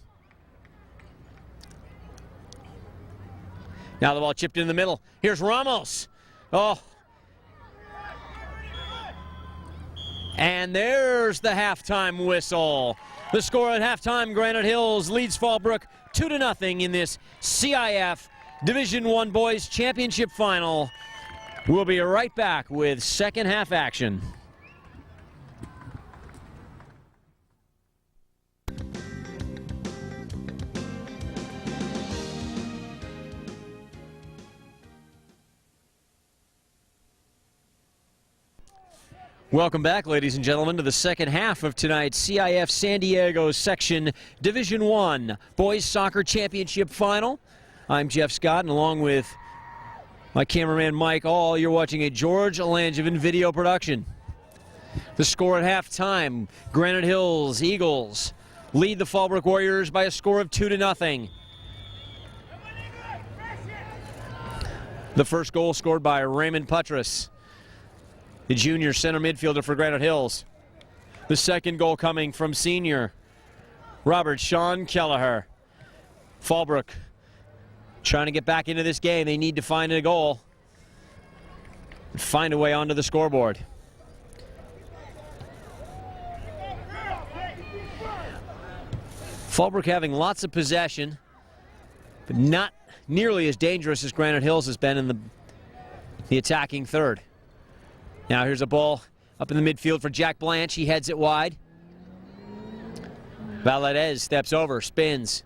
Now the ball chipped in the middle. Here's Ramos. Oh. And there's the halftime whistle. The score at halftime, Granite Hills leads Fallbrook 2-0 in this CIF Division I Boys Championship Final. We'll be right back with second half action. Welcome back, ladies and gentlemen, to the second half of tonight's CIF San Diego Section Division I Boys Soccer Championship Final. I'm Jeff Scott, and along with my cameraman Mike All, you're watching a George Langevin video production. The score at halftime, Granite Hills Eagles lead the Fallbrook Warriors by a score of 2-0. The first goal scored by Raymond Putras, the junior center midfielder for Granite Hills. The second goal coming from senior Robert Sean Kelleher. Fallbrook trying to get back into this game. They need to find a goal and find a way onto the scoreboard. Fallbrook having lots of possession, but not nearly as dangerous as Granite Hills has been in the attacking third. Now here's a ball up in the midfield for Jack Blanche. He heads it wide. Valadez steps over, spins.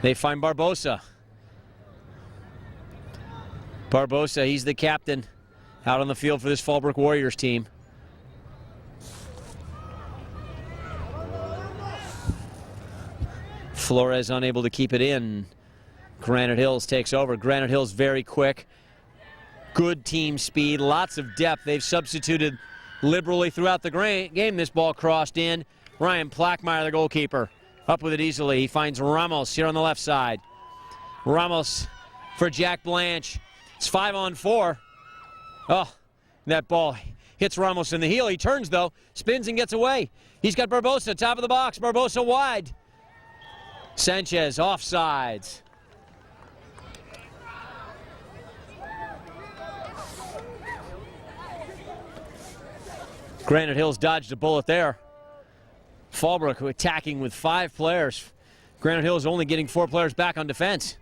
They find Barbosa. Barbosa, he's the captain out on the field for this Fallbrook Warriors team. Flores unable to keep it in. Granite Hills takes over. Granite Hills very quick. Good team speed, lots of depth. They've substituted liberally throughout the game. This ball crossed in. Ryan Plackmeyer, the goalkeeper, up with it easily. He finds Ramos here on the left side. Ramos for Jack Blanche. It's 5-on-4. Oh, that ball hits Ramos in the heel. He turns, though, spins and gets away. He's got Barbosa, top of the box. Barbosa wide. Sanchez offsides. Granite Hills dodged a bullet there. Fallbrook attacking with 5 players. Granite Hills only getting 4 players back on defense.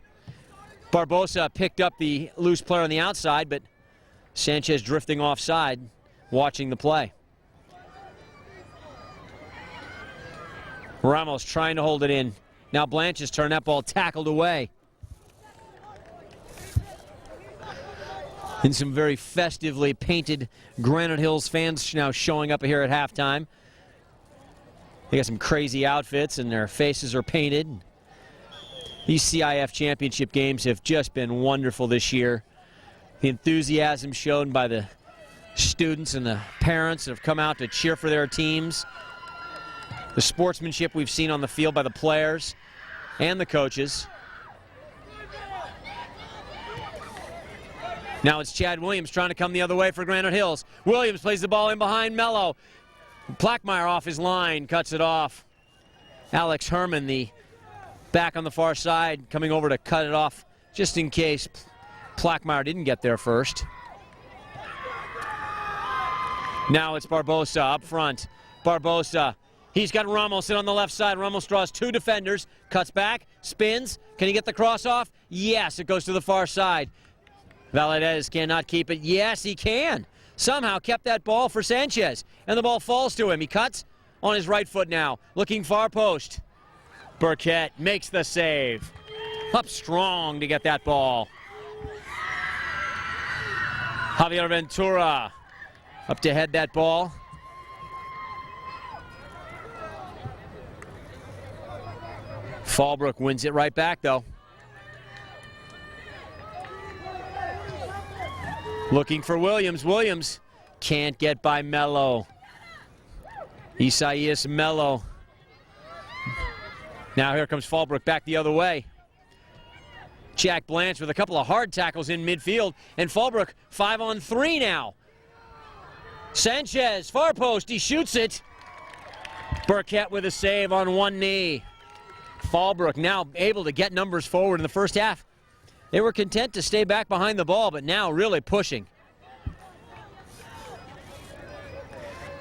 Barbosa picked up the loose player on the outside, but Sanchez drifting offside, watching the play. Ramos trying to hold it in. Now Blanche's turn, that ball tackled away. And some very festively painted Granite Hills fans now showing up here at halftime. They got some crazy outfits and their faces are painted. These CIF championship games have just been wonderful this year. The enthusiasm shown by the students and the parents that have come out to cheer for their teams. The sportsmanship we've seen on the field by the players and the coaches. Now it's Chad Williams trying to come the other way for Granite Hills. Williams plays the ball in behind Mello. Plackmeyer off his line, cuts it off. Alex Herman, the back on the far side, coming over to cut it off just in case Plackmeyer didn't get there first. Now it's Barbosa up front. Barbosa. He's got Ramos in on the left side. Ramos draws 2 defenders, cuts back, spins. Can he get the cross off? Yes, it goes to the far side. Valadez cannot keep it. Yes, he can. Somehow kept that ball for Sanchez, and the ball falls to him. He cuts on his right foot now, looking far post. Burkett makes the save. Up strong to get that ball. Javier Ventura up to head that ball. Fallbrook wins it right back, though. Looking for Williams. Williams can't get by Mello. Isaias Mello. Now here comes Fallbrook back the other way. Jack Blanche with a couple of hard tackles in midfield. And Fallbrook 5-on-3 now. Sanchez, far post, he shoots it. Burkett with a save on one knee. Fallbrook now able to get numbers forward in the first half. They were content to stay back behind the ball, but now really pushing.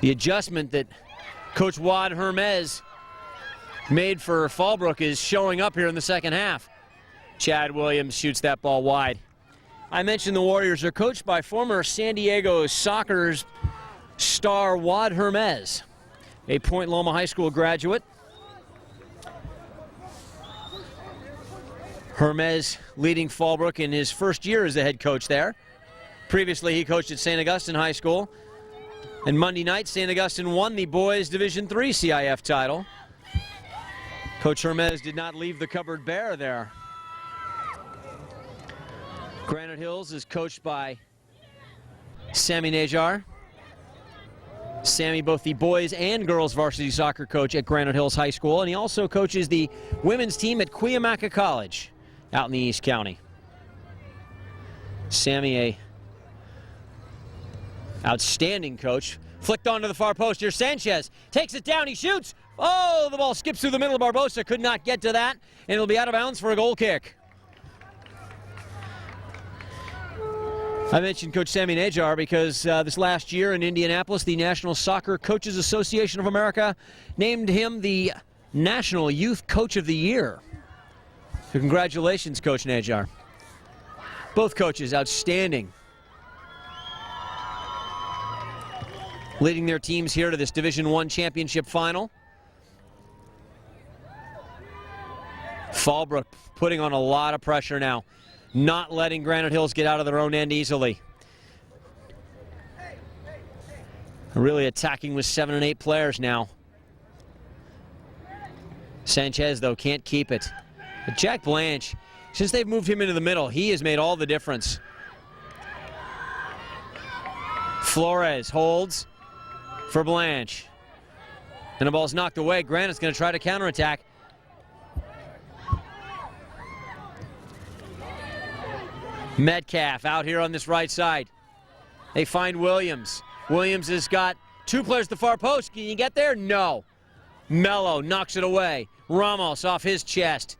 The adjustment that Coach Wad Hermes made for Fallbrook is showing up here in the second half. Chad Williams shoots that ball wide. I mentioned the Warriors are coached by former San Diego Soccer's star Wad Hermes, a Point Loma High School graduate. Hermes leading Fallbrook in his first year as the head coach there. Previously, he coached at St. Augustine High School. And Monday night, St. Augustine won the boys Division III CIF title. Coach Hermes did not leave the cupboard bare there. Granite Hills is coached by Sammy Najar. Sammy, both the boys and girls varsity soccer coach at Granite Hills High School, and he also coaches the women's team at Cuyamaca College. out in the East County. Sammy, a outstanding coach. Flicked onto the far post. Here's Sanchez. Takes it down. He shoots. Oh, the ball skips through the middle. Barbosa could not get to that, and it'll be out of bounds for a goal kick. I mentioned Coach Sammy Najar because this last year in Indianapolis, the National Soccer Coaches Association of America named him the National Youth Coach of the Year. So congratulations, Coach Najar. Both coaches outstanding. Leading their teams here to this Division I championship final. Fallbrook putting on a lot of pressure now, not letting Granite Hills get out of their own end easily. Really attacking with 7 and 8 players now. Sanchez, though, can't keep it. But Jack Blanche, since they've moved him into the middle, he has made all the difference. Flores holds for Blanche. And the ball's knocked away. Granite's going to try to counterattack. Metcalf out here on this right side. They find Williams. Williams has got 2 players at the far post. Can you get there? No. Mello knocks it away. Ramos off his chest.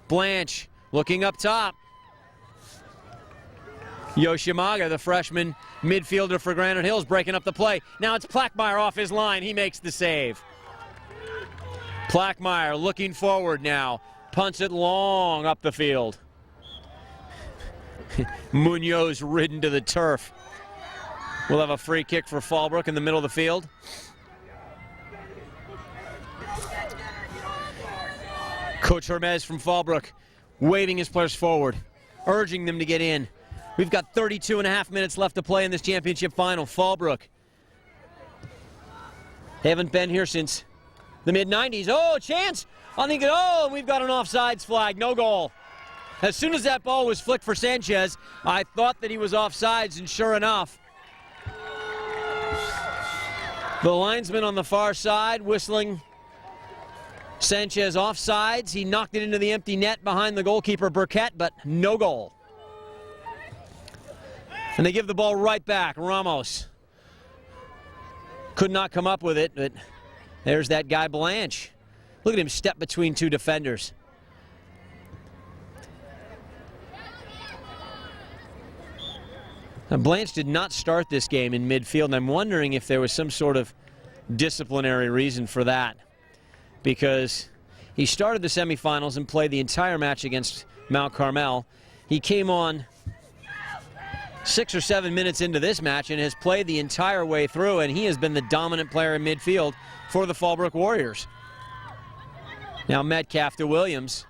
Blanche looking up top. Yoshimaga, the freshman midfielder for Granite Hills, breaking up the play. Now it's Plackmeyer off his line. He makes the save. Plackmeyer looking forward now. Punts it long up the field. Munoz ridden to the turf. We'll have a free kick for Fallbrook in the middle of the field. Coach Hermes from Fallbrook waving his players forward, urging them to get in. We've got 32.5 minutes left to play in this championship final. Fallbrook. They haven't been here since the mid-90s. Oh, chance on the goal, and we've got an offsides flag. No goal. As soon as that ball was flicked for Sanchez, I thought that he was offsides, and sure enough, the linesman on the far side whistling Sanchez offsides. He knocked it into the empty net behind the goalkeeper Burkett, but no goal. And they give the ball right back. Ramos could not come up with it, but there's that guy Blanche. Look at him step between 2 defenders. Now, Blanche did not start this game in midfield, and I'm wondering if there was some sort of disciplinary reason for that, because he started the semifinals and played the entire match against Mount Carmel. He came on 6 or 7 minutes into this match and has played the entire way through, and he has been the dominant player in midfield for the Fallbrook Warriors. Now Metcalf to Williams.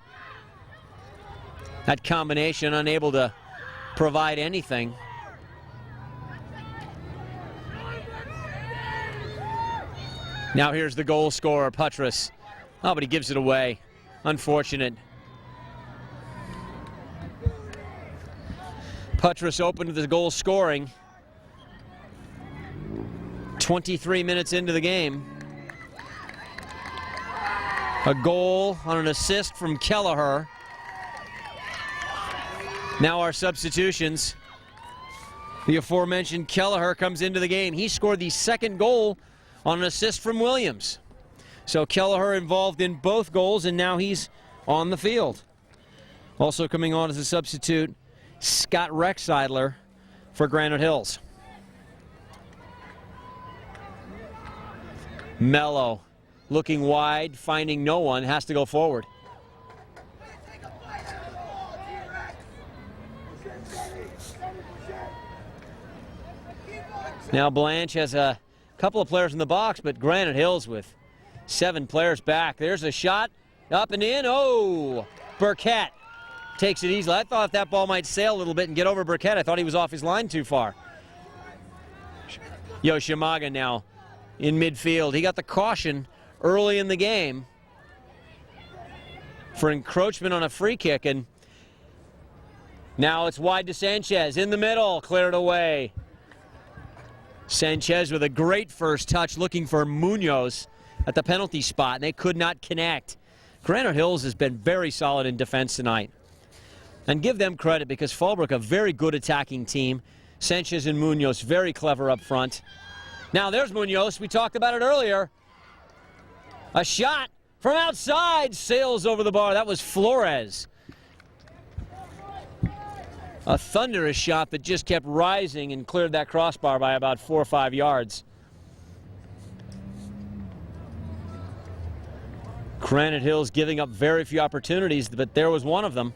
That combination unable to provide anything. Now here's the goal scorer, Putras. Oh, but he gives it away. Unfortunate. Putras opened the goal scoring. 23 minutes into the game. A goal on an assist from Kelleher. Now our substitutions. The aforementioned Kelleher comes into the game. He scored the 2nd goal on an assist from Williams. So Kelleher involved in both goals, and now he's on the field. Also coming on as a substitute, Scott Rexeidler for Granite Hills. Mello looking wide, finding no one, has to go forward. Now Blanche has a couple of players in the box, but Granite Hills with 7 players back. There's a shot, up and in. Oh, Burkett takes it easily. I thought that ball might sail a little bit and get over Burkett. I thought he was off his line too far. Yoshimaga now in midfield. He got the caution early in the game for encroachment on a free kick, and now it's wide to Sanchez. In the middle, cleared away. Sanchez with a great first touch, looking for Munoz at the penalty spot, and they could not connect. Granite Hills has been very solid in defense tonight. And give them credit because Fallbrook, a very good attacking team. Sanchez and Munoz very clever up front. Now there's Munoz. We talked about it earlier. A shot from outside sails over the bar. That was Flores. A thunderous shot that just kept rising and cleared that crossbar by about 4 or 5 yards. Granite Hills giving up very few opportunities, but there was one of them.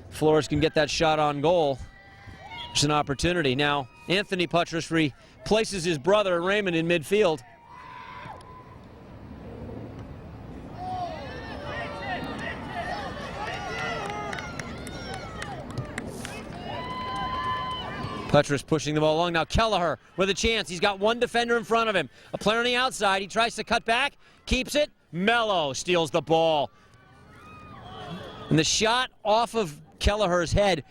Flores can get that shot on goal. It's an opportunity. Now, Anthony Putras replaces his brother Raymond in midfield. Putras pushing the ball along. Now Kelleher with a chance. He's got one defender in front of him. A player on the outside. He tries to cut back. Keeps it. Mello steals the ball. And the shot off of Kelleher's head.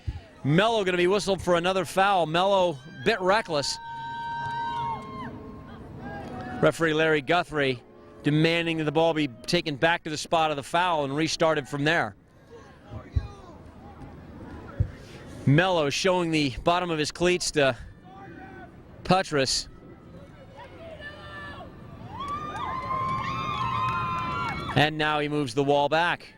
Mello going to be whistled for another foul. Mello a bit reckless. Referee Larry Guthrie demanding that the ball be taken back to the spot of the foul and restarted from there. Mello showing the bottom of his cleats to Putras. And now he moves the wall back.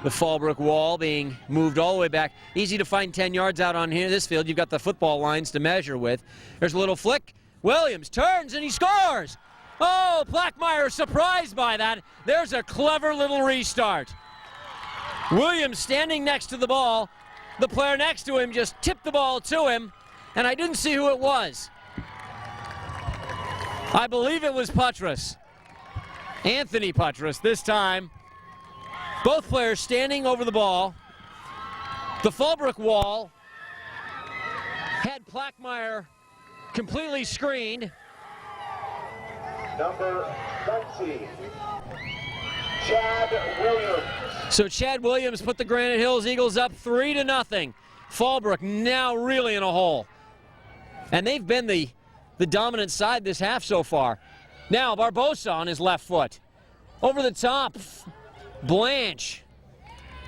The Fallbrook wall being moved all the way back. Easy to find 10 yards out on here. This field, you've got the football lines to measure with. There's a little flick. Williams turns and he scores. Oh, Blackmeyer surprised by that. There's a clever little restart. Williams standing next to the ball. The player next to him just tipped the ball to him, and I didn't see who it was. I believe it was Putras. Anthony Putras this time. Both players standing over the ball. The Fallbrook wall had Blackmeyer completely screened. Number 20, Chad Williams. So Chad Williams put the Granite Hills Eagles up 3-0. Fallbrook now really in a hole. And they've been the dominant side this half so far. Now Barbosa on his left foot. Over the top, Blanche.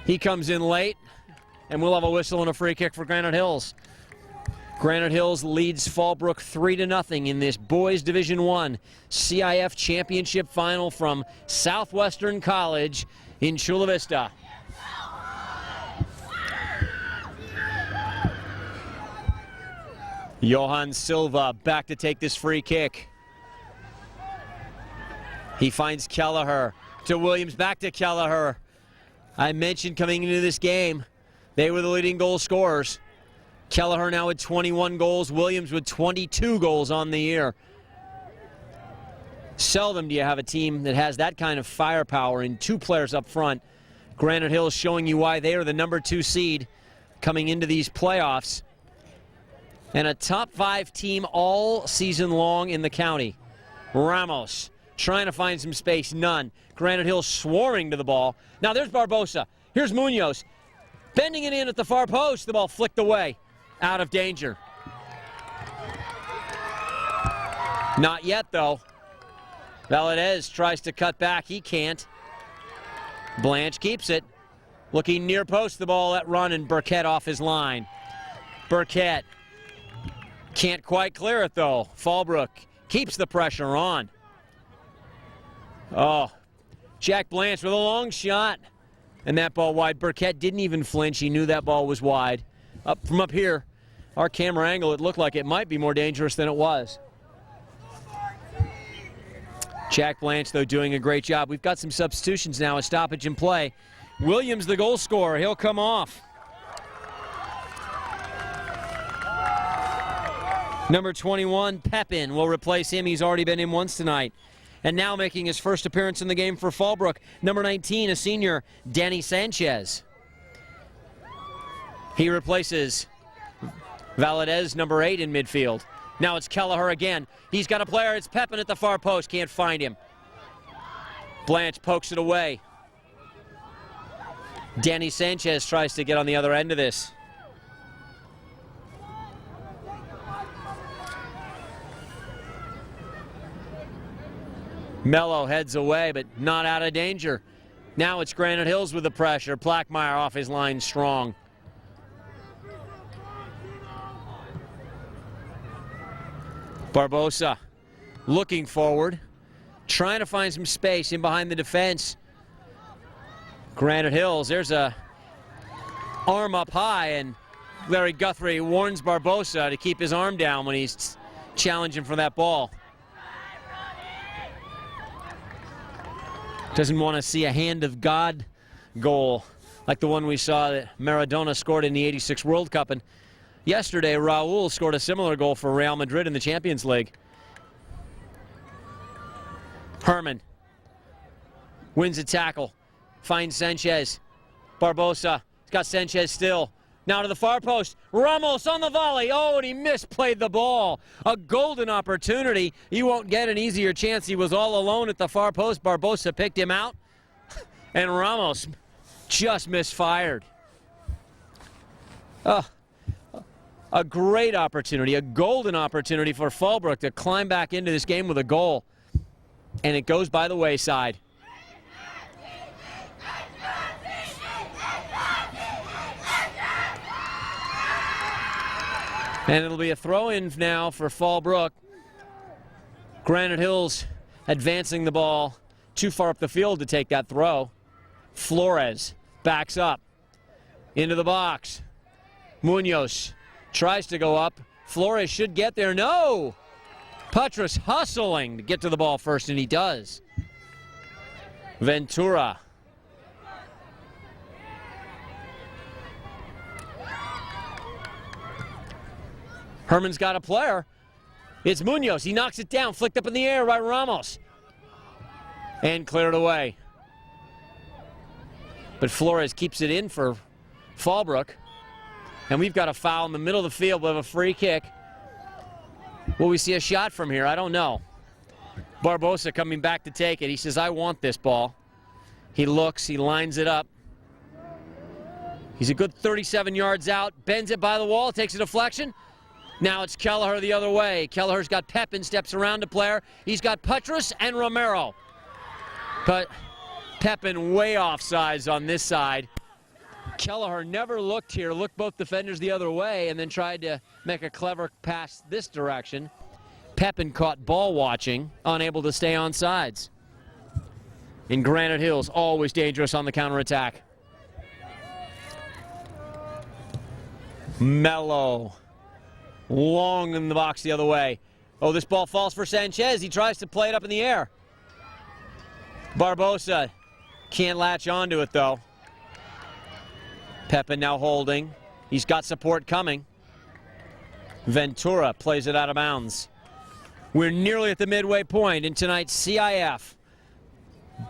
He comes in late, and we'll have a whistle and a free kick for Granite Hills. Granite Hills leads Fallbrook 3-0 in this Boys Division I CIF Championship Final from Southwestern College in Chula Vista. Johan Silva back to take this free kick. He finds Kelleher to Williams, back to Kelleher. I mentioned coming into this game, they were the leading goal scorers. Kelleher now with 21 goals, Williams with 22 goals on the year. Seldom do you have a team that has that kind of firepower in two players up front. Granite Hills showing you why they are the number 2 seed coming into these playoffs. And a top 5 team all season long in the county. Ramos trying to find some space, none. Granite Hills swarming to the ball. Now there's Barbosa. Here's Munoz. Bending it in at the far post. The ball flicked away. Out of danger. Not yet, though. Valadez tries to cut back. He can't. Blanche keeps it. Looking near post, the ball let run, and Burkett off his line. Burkett can't quite clear it, though. Fallbrook keeps the pressure on. Oh, Jack Blanche with a long shot. And that ball wide. Burkett didn't even flinch. He knew that ball was wide. From up here, our camera angle, it looked like it might be more dangerous than it was. Jack Blanche, though, doing a great job. We've got some substitutions now, a stoppage in play. Williams, the goal scorer, he'll come off. Number 21, Pepin, will replace him. He's already been in once tonight. And now making his first appearance in the game for Fallbrook, number 19, a senior, Danny Sanchez. He replaces Valadez, number 8, in midfield. Now it's Kelleher again. He's got a player. It's Pepin at the far post. Can't find him. Blanche pokes it away. Danny Sanchez tries to get on the other end of this. Mello heads away, but not out of danger. Now it's Granite Hills with the pressure. Blackmeyer off his line strong. Barbosa looking forward, trying to find some space in behind the defense. Granite Hills, there's a arm up high, and Larry Guthrie warns Barbosa to keep his arm down when he's challenging for that ball. Doesn't want to see a hand of God goal like the one we saw that Maradona scored in the '86 World Cup. And yesterday, Raul scored a similar goal for Real Madrid in the Champions League. Herman wins a tackle, finds Sanchez. Barbosa, he's got Sanchez still. Now to the far post. Ramos on the volley. Oh, and he misplayed the ball. A golden opportunity. He won't get an easier chance. He was all alone at the far post. Barbosa picked him out. And Ramos just misfired. Oh, a great opportunity, a golden opportunity for Fallbrook to climb back into this game with a goal. And it goes by the wayside. And it'll be a throw-in now for Fallbrook. Granite Hills advancing the ball too far up the field to take that throw. Flores backs up into the box. Munoz tries to go up. Flores should get there. No! Patras hustling to get to the ball first, and he does. Ventura. Herman's got a player. It's Munoz. He knocks it down, flicked up in the air by Ramos. And cleared away. But Flores keeps it in for Fallbrook. And we've got a foul in the middle of the field. We have a free kick. Will we see a shot from here? I don't know. Barbosa coming back to take it. He says, I want this ball. He looks, he lines it up. He's a good 37 yards out, bends it by the wall, takes a deflection. Now it's Kelleher the other way. Kelleher's got Pepin, steps around the player. He's got Patras and Romero. But Pepin way offsides on this side. Kelleher never looked here, looked both defenders the other way, and then tried to make a clever pass this direction. Pepin caught ball watching, unable to stay on sides. In Granite Hills, always dangerous on the counterattack. Mello. Long in the box the other way. Oh, this ball falls for Sanchez. He tries to play it up in the air. Barbosa can't latch onto it, though. Pepin now holding. He's got support coming. Ventura plays it out of bounds. We're nearly at the midway point in tonight's CIF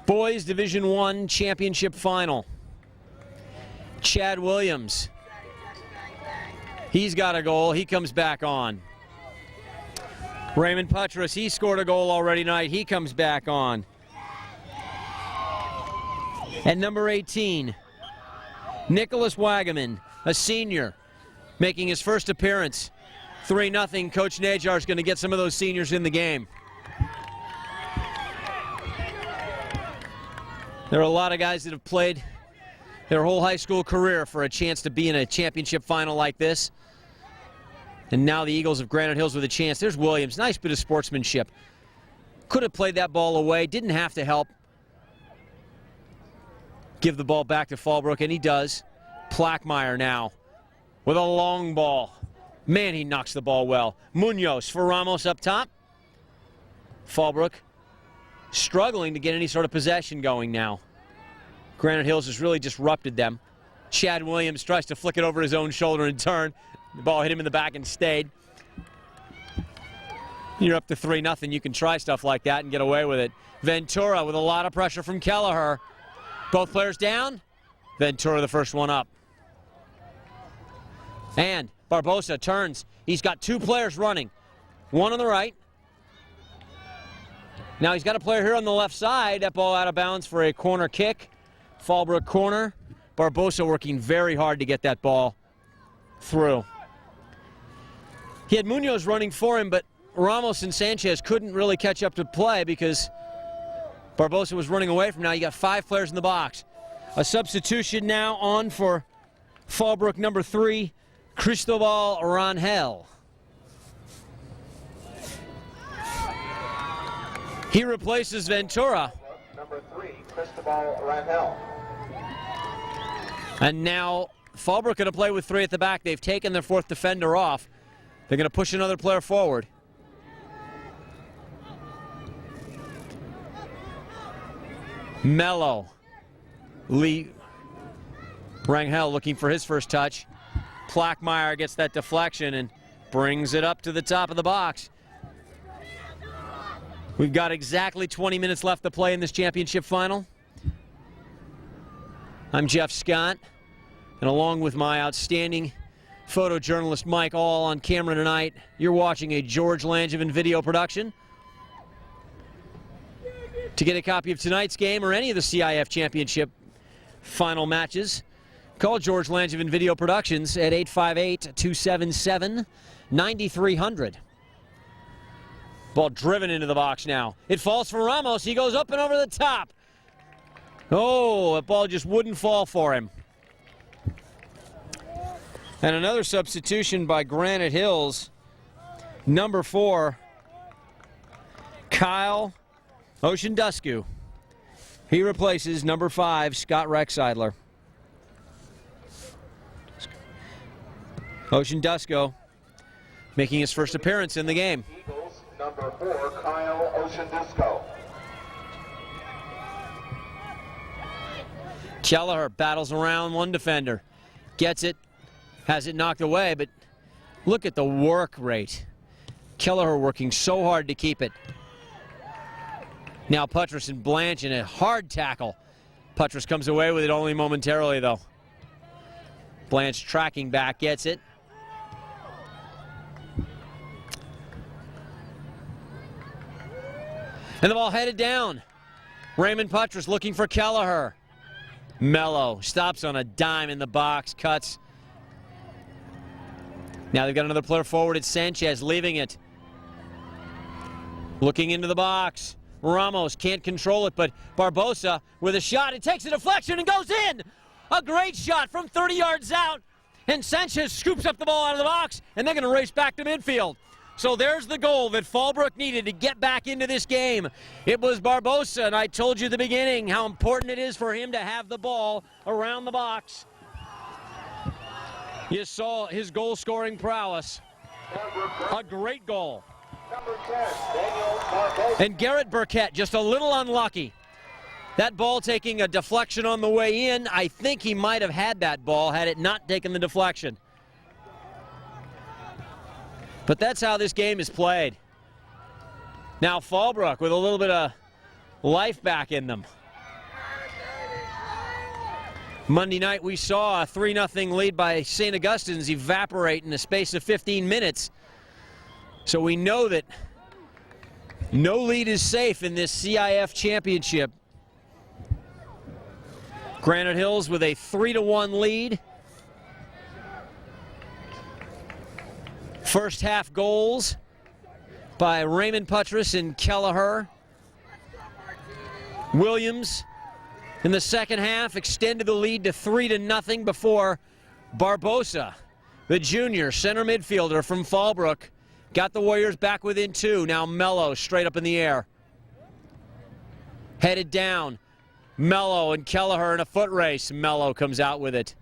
Boys Division I Championship Final. Chad Williams. He's got a goal. He comes back on. Raymond Patras, he scored a goal already tonight. He comes back on. And number 18, Nicholas Wagaman, a senior, making his first appearance. 3-0. Coach Najar's going to get some of those seniors in the game. There are a lot of guys that have played their whole high school career for a chance to be in a championship final like this. And now the Eagles of Granite Hills with a chance. There's Williams, nice bit of sportsmanship. Could have played that ball away, didn't have to help. Give the ball back to Fallbrook, and he does. Plackmeyer now with a long ball. Man, he knocks the ball well. Munoz for Ramos up top. Fallbrook struggling to get any sort of possession going now. Granite Hills has really disrupted them. Chad Williams tries to flick it over his own shoulder and turn. The ball hit him in the back and stayed. You're up to 3-0. You can try stuff like that and get away with it. Ventura with a lot of pressure from Kelleher. Both players down. Ventura the first one up. And Barbosa turns. He's got two players running. One on the right. Now he's got a player here on the left side. That ball out of bounds for a corner kick. Fallbrook corner. Barbosa working very hard to get that ball through. He had Munoz running for him, but Ramos and Sanchez couldn't really catch up to play because Barbosa was running away from now. You got 5 players in the box. A substitution now on for Fallbrook number 3, Cristobal Rangel. He replaces Ventura. Number 3, Cristobal Rangel. And now Fallbrook going to play with 3 at the back. They've taken their 4th defender off. They're going to push another player forward. Mello. Lee Rangel looking for his first touch. Plackmeyer gets that deflection and brings it up to the top of the box. We've got exactly 20 minutes left to play in this championship final. I'm Jeff Scott, and along with my outstanding photojournalist Mike All on camera tonight, you're watching a George Langevin video production. To get a copy of tonight's game or any of the CIF championship final matches, call George Langevin Video Productions at 858-277-9300. Ball driven into the box now. It falls for Ramos. He goes up and over the top. Oh, that ball just wouldn't fall for him. And another substitution by Granite Hills. Number 4, Kyle Oceandusku. He replaces number 5, Scott Rexeidler. Oceandusku making his first appearance in the game. Eagles, number 4, Kyle Oceandusku. Kelleher battles around one defender. Gets it. Has it knocked away, but look at the work rate. Kelleher working so hard to keep it. Now Puttress and Blanche in a hard tackle. Puttress comes away with it only momentarily, though. Blanche tracking back, gets it. And the ball headed down. Raymond Puttress looking for Kelleher. Mello stops on a dime in the box, cuts. Now they've got another player forward. It's Sanchez leaving it. Looking into the box. Ramos can't control it, but Barbosa with a shot. It takes a deflection and goes in. A great shot from 30 yards out. And Sanchez scoops up the ball out of the box, and they're going to race back to midfield. So there's the goal that Fallbrook needed to get back into this game. It was Barbosa, and I told you at the beginning how important it is for him to have the ball around the box. You saw his goal-scoring prowess. A great goal. And Garrett Burkett just a little unlucky. That ball taking a deflection on the way in. I think he might have had that ball had it not taken the deflection. But that's how this game is played. Now Fallbrook with a little bit of life back in them. Monday night we saw a 3-0 lead by St. Augustine's evaporate in the space of 15 minutes. So we know that no lead is safe in this CIF championship. Granite Hills with a 3-1 lead. First half goals by Raymond Puttress and Kelleher. Williams in the second half extended the lead to 3-0 before Barbosa, the junior center midfielder from Fallbrook, got the Warriors back within 2. Now Mello straight up in the air. Headed down. Mello and Kelleher in a foot race. Mello comes out with it.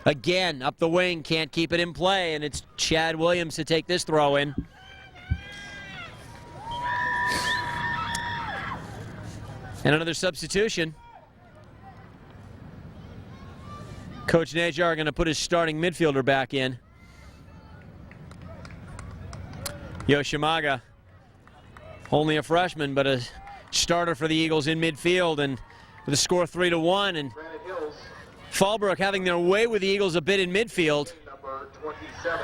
Again, up the wing, can't keep it in play, and it's Chad Williams to take this throw in. And another substitution. Coach Najar going to put his starting midfielder back in. Yoshimaga, only a freshman, but a starter for the Eagles in midfield, and with a score 3-1. And Fallbrook having their way with the Eagles a bit in midfield.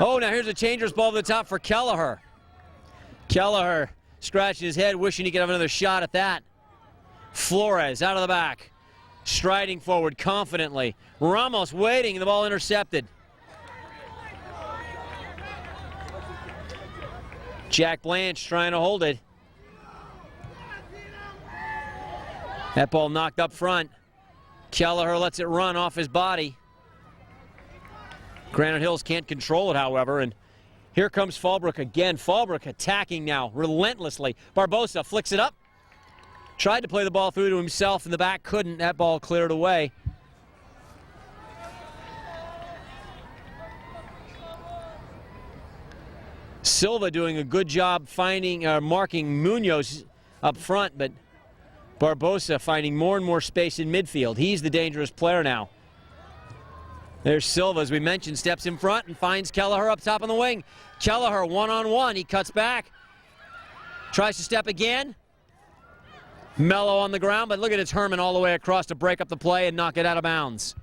Oh, now here's a changer's ball to the top for Kelleher. Kelleher scratching his head, wishing he could have another shot at that. Flores out of the back, striding forward confidently. Ramos waiting, and the ball intercepted. Jack Blanche trying to hold it. That ball knocked up front. Kelleher lets it run off his body. Granite Hills can't control it, however, and Here comes Fallbrook again. Fallbrook attacking now, relentlessly. Barbosa flicks it up. Tried to play the ball through to himself in the back, couldn't. That ball cleared away. Silva doing a good job finding, marking Munoz up front, but Barbosa finding more and more space in midfield. He's the dangerous player now. There's Silva, as we mentioned, steps in front and finds Kelleher up top on the wing. Kelleher one-on-one, he cuts back. Tries to step again. Mello on the ground, but look at it's Herman all the way across to break up the play and knock it out of bounds.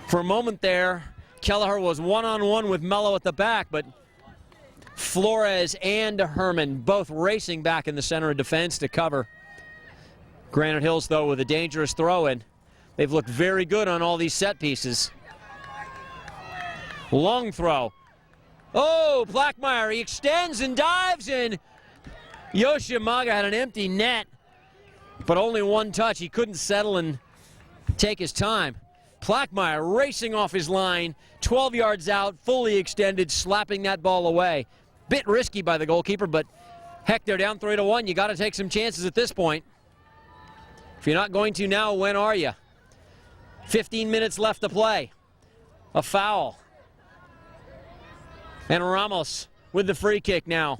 For a moment there, Kelleher was one-on-one with Mello at the back, but Flores and Herman both racing back in the center of defense to cover. Granite Hills, though, with a dangerous throw-in. They've looked very good on all these set pieces. Long throw. Oh, Blackmeyer, he extends and dives, and Yoshimaga had an empty net, but only one touch. He couldn't settle and take his time. Blackmeyer racing off his line, 12 yards out, fully extended, slapping that ball away. Bit risky by the goalkeeper, but heck, they're down 3-1. You got to take some chances at this point. If you're not going to now, when are you? 15 minutes left to play. A foul. And Ramos with the free kick now.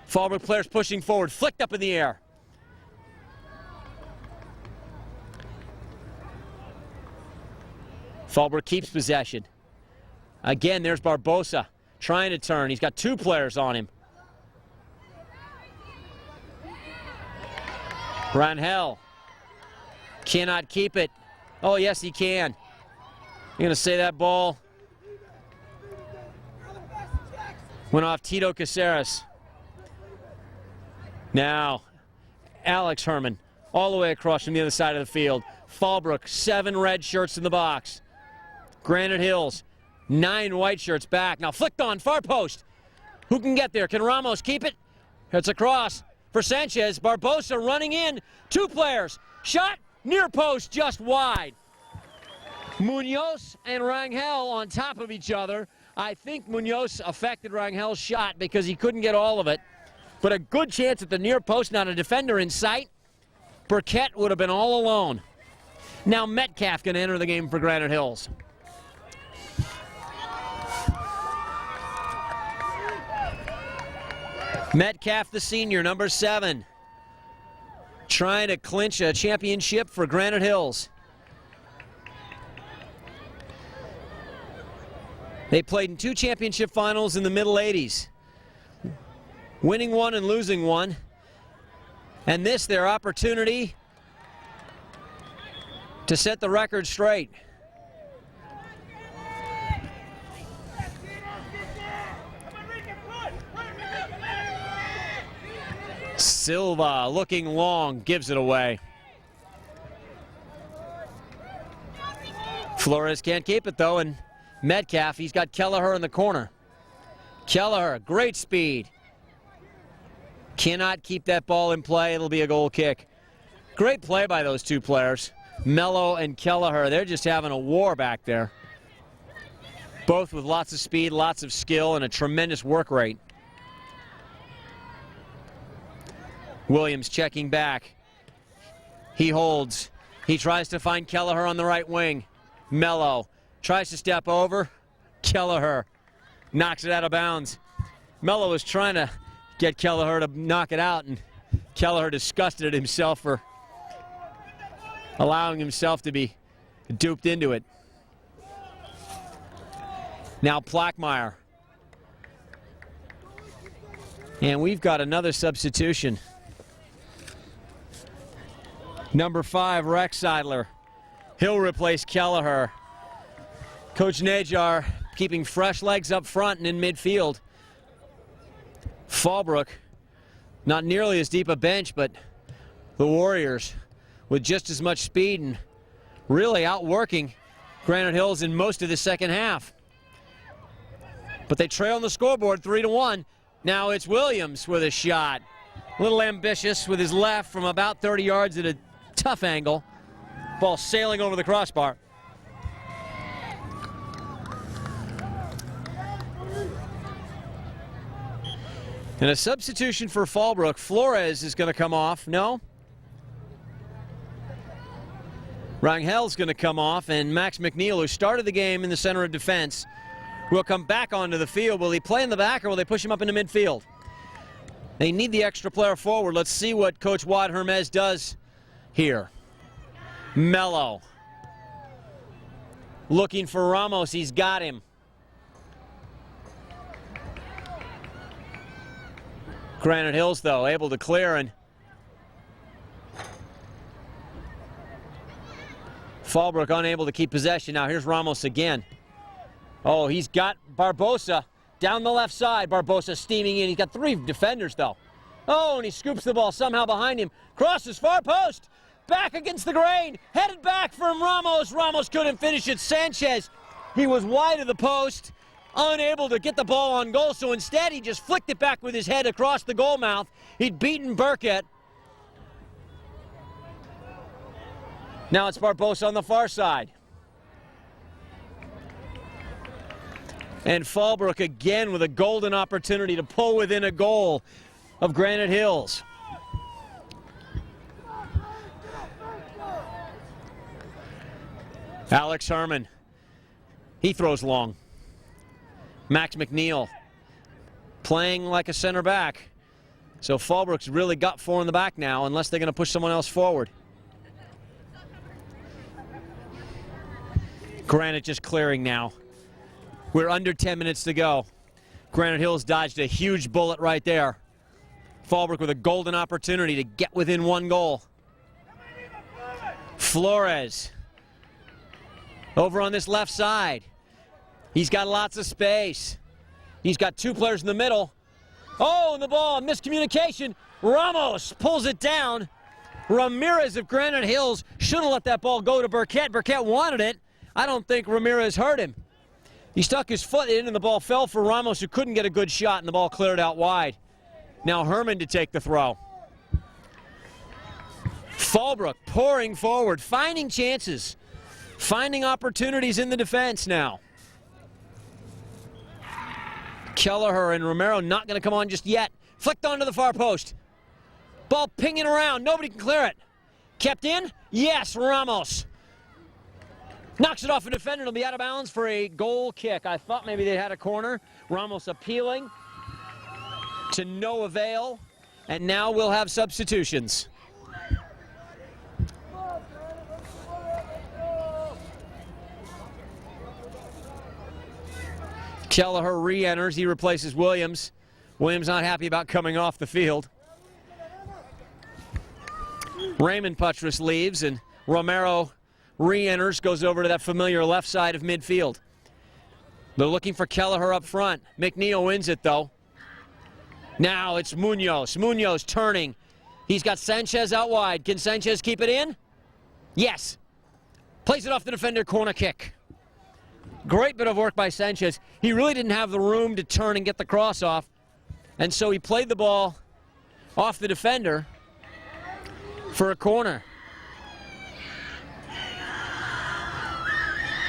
Fallbrook players pushing forward, flicked up in the air. Fallbrook keeps possession. Again, there's Barbosa trying to turn. He's got two players on him. Rangel cannot keep it. Oh, yes, he can. I'm going to say that ball went off Tito Caceres. Now, Alex Herman all the way across from the other side of the field. Fallbrook, 7 red shirts in the box. Granite Hills, 9 white shirts back. Now flicked on, far post. Who can get there? Can Ramos keep it? It's across for Sanchez. Barbosa running in. 2 players. Shot, near post, just wide. Munoz and Rangel on top of each other. I think Munoz affected Rangel's shot because he couldn't get all of it. But a good chance at the near post, not a defender in sight. Burkett would have been all alone. Now Metcalf can enter the game for Granite Hills. Metcalf, the senior, number 7. Trying to clinch a championship for Granite Hills. They played in 2 championship finals in the middle 80s. Winning one and losing one. And this, their opportunity to set the record straight. Silva looking long, gives it away. Flores can't keep it though, and Metcalf, he's got Kelleher in the corner. Kelleher, great speed. Cannot keep that ball in play. It'll be a goal kick. Great play by those 2 players. Mello and Kelleher, they're just having a war back there. Both with lots of speed, lots of skill, and a tremendous work rate. Williams checking back. He holds. He tries to find Kelleher on the right wing. Mello tries to step over. Kelleher knocks it out of bounds. Mello was trying to get Kelleher to knock it out, and Kelleher disgusted at himself for allowing himself to be duped into it. Now Blackmeyer. And we've got another substitution. Number 5, Rex Seidler. He'll replace Kelleher. Coach Najar keeping fresh legs up front and in midfield. Fallbrook, not nearly as deep a bench, but the Warriors with just as much speed and really outworking Granite Hills in most of the second half. But they trail on the scoreboard 3-1. Now it's Williams with a shot. A little ambitious with his left from about 30 yards at a tough angle. Ball sailing over the crossbar. And a substitution for Fallbrook. Flores is going to come off. No? Rangel's going to come off, and Max McNeil, who started the game in the center of defense, will come back onto the field. Will he play in the back, or will they push him up into midfield? They need the extra player forward. Let's see what Coach Wad Hermes does here. Mello. Looking for Ramos. He's got him. Granite Hills, though, able to clear, and Fallbrook unable to keep possession. Now here's Ramos again. Oh, he's got Barbosa down the left side. Barbosa steaming in. He's got 3 defenders, though. Oh, and he scoops the ball somehow behind him. Crosses far post. Back against the grain. Headed back from Ramos. Ramos couldn't finish it. Sanchez, he was wide of the post. Unable to get the ball on goal, so instead he just flicked it back with his head across the goal mouth. He'd beaten Burkett. Now it's Barbosa on the far side. And Fallbrook again with a golden opportunity to pull within a goal of Granite Hills. Alex Herman, he throws long. Max McNeil playing like a center back. So Fallbrook's really got 4 in the back now, unless they're going to push someone else forward. Granite just clearing now. We're under 10 minutes to go. Granite Hills dodged a huge bullet right there. Fallbrook with a golden opportunity to get within 1 goal. Flores over on this left side. He's got lots of space. He's got 2 players in the middle. Oh, and the ball, miscommunication. Ramos pulls it down. Ramirez of Granite Hills should have let that ball go to Burkett. Burkett wanted it. I don't think Ramirez hurt him. He stuck his foot in, and the ball fell for Ramos, who couldn't get a good shot, and the ball cleared out wide. Now Herman to take the throw. Fallbrook pouring forward, finding chances, finding opportunities in the defense now. Kelleher and Romero not going to come on just yet. Flicked onto the far post. Ball pinging around. Nobody can clear it. Kept in? Yes, Ramos. Knocks it off a defender. It'll be out of bounds for a goal kick. I thought maybe they had a corner. Ramos appealing to no avail. And now we'll have substitutions. Kelleher re-enters. He replaces Williams. Williams not happy about coming off the field. Raymond Putras leaves, and Romero re-enters, goes over to that familiar left side of midfield. They're looking for Kelleher up front. McNeil wins it, though. Now it's Munoz. Munoz turning. He's got Sanchez out wide. Can Sanchez keep it in? Yes. Plays it off the defender, corner kick. Great bit of work by Sanchez. He really didn't have the room to turn and get the cross off, and so he played the ball off the defender for a corner.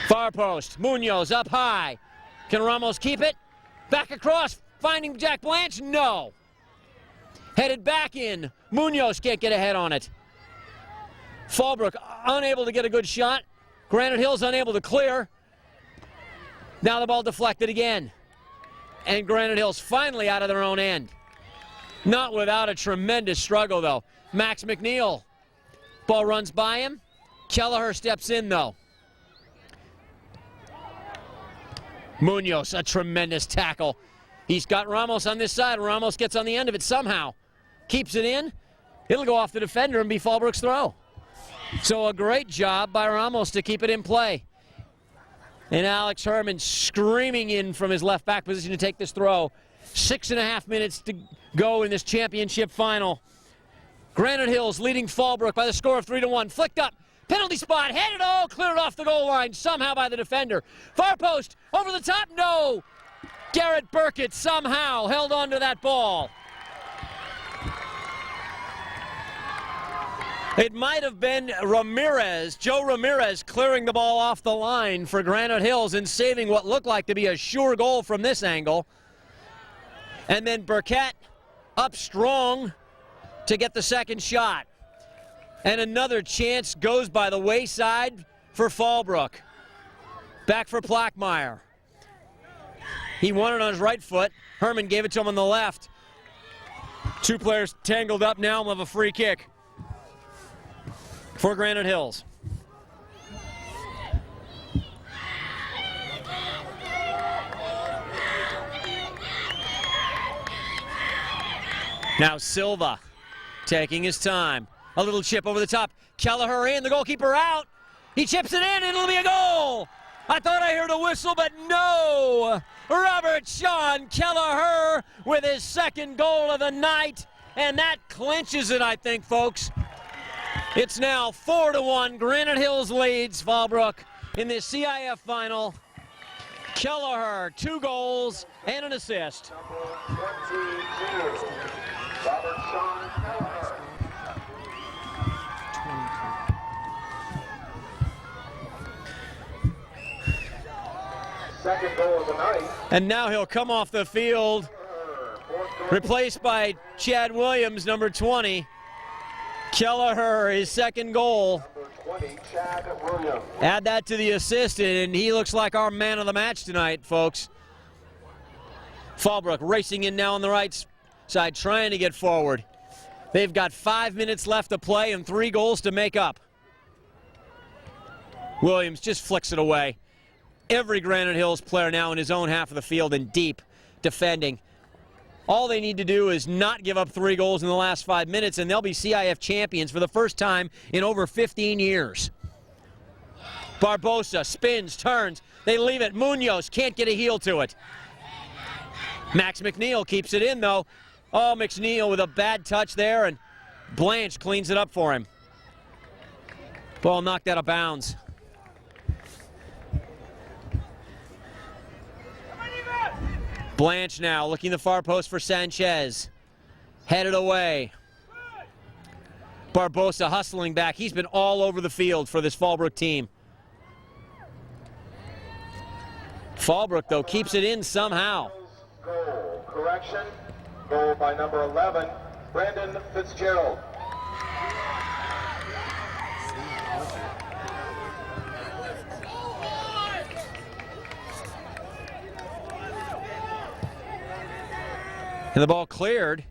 Far post. Munoz up high. Can Ramos keep it? Back across. Finding Jack Blanche? No. Headed back in. Munoz can't get a head on it. Fallbrook unable to get a good shot. Granite Hills unable to clear. Now the ball deflected again. And Granite Hills finally out of their own end. Not without a tremendous struggle, though. Max McNeil. Ball runs by him. Kelleher steps in, though. Munoz, a tremendous tackle. He's got Ramos on this side. Ramos gets on the end of it somehow. Keeps it in. It'll go off the defender and be Fallbrook's throw. So a great job by Ramos to keep it in play. And Alex Herman screaming in from his left back position to take this throw. 6.5 minutes to go in this championship final. Granite Hills leading Fallbrook by the score of 3-1. Flicked up. Penalty spot. Headed. Oh, cleared off the goal line somehow by the defender. Far post. Over the top. No. Garrett Burkett somehow held on to that ball. It might have been Ramirez, Joe Ramirez, clearing the ball off the line for Granite Hills and saving what looked like to be a sure goal from this angle. And then Burkett up strong to get the second shot. And another chance goes by the wayside for Fallbrook. Back for Plackmeyer. He won it on his right foot. Herman gave it to him on the left. Two players tangled up now and will have a free kick for Granite Hills. Now Silva taking his time. A little chip over the top. Kelleher in, the goalkeeper out. He chips it in and it'll be a goal. I thought I heard a whistle, but no. Robert Sean Kelleher with his second goal of the night, and that clinches it, I think, folks. It's now 4-1. Granite Hills leads Fallbrook in the CIF final. Kelleher, 2 goals and an assist. Number 22, Robert Sean Kelleher. Second goal of the night. And now he'll come off the field, replaced by Chad Williams, number 20. Kelleher, his second goal. Number 20, Chad Williams. Add that to the assist, and he looks like our man of the match tonight, folks. Fallbrook racing in now on the right side, trying to get forward. They've got 5 minutes left to play and 3 goals to make up. Williams just flicks it away. Every Granite Hills player now in his own half of the field and deep defending. All they need to do is not give up 3 goals in the last 5 minutes, and they'll be CIF champions for the first time in over 15 years. Barbosa spins, turns. They leave it. Munoz can't get a heel to it. Max McNeil keeps it in, though. Oh, McNeil with a bad touch there, and Blanche cleans it up for him. Ball knocked out of bounds. Blanche now looking the far post for Sanchez. Headed away. Barbosa hustling back. He's been all over the field for this Fallbrook team. Fallbrook, though, keeps it in somehow. Goal. Correction. Goal by number 11, Brandon Fitzgerald. And the ball cleared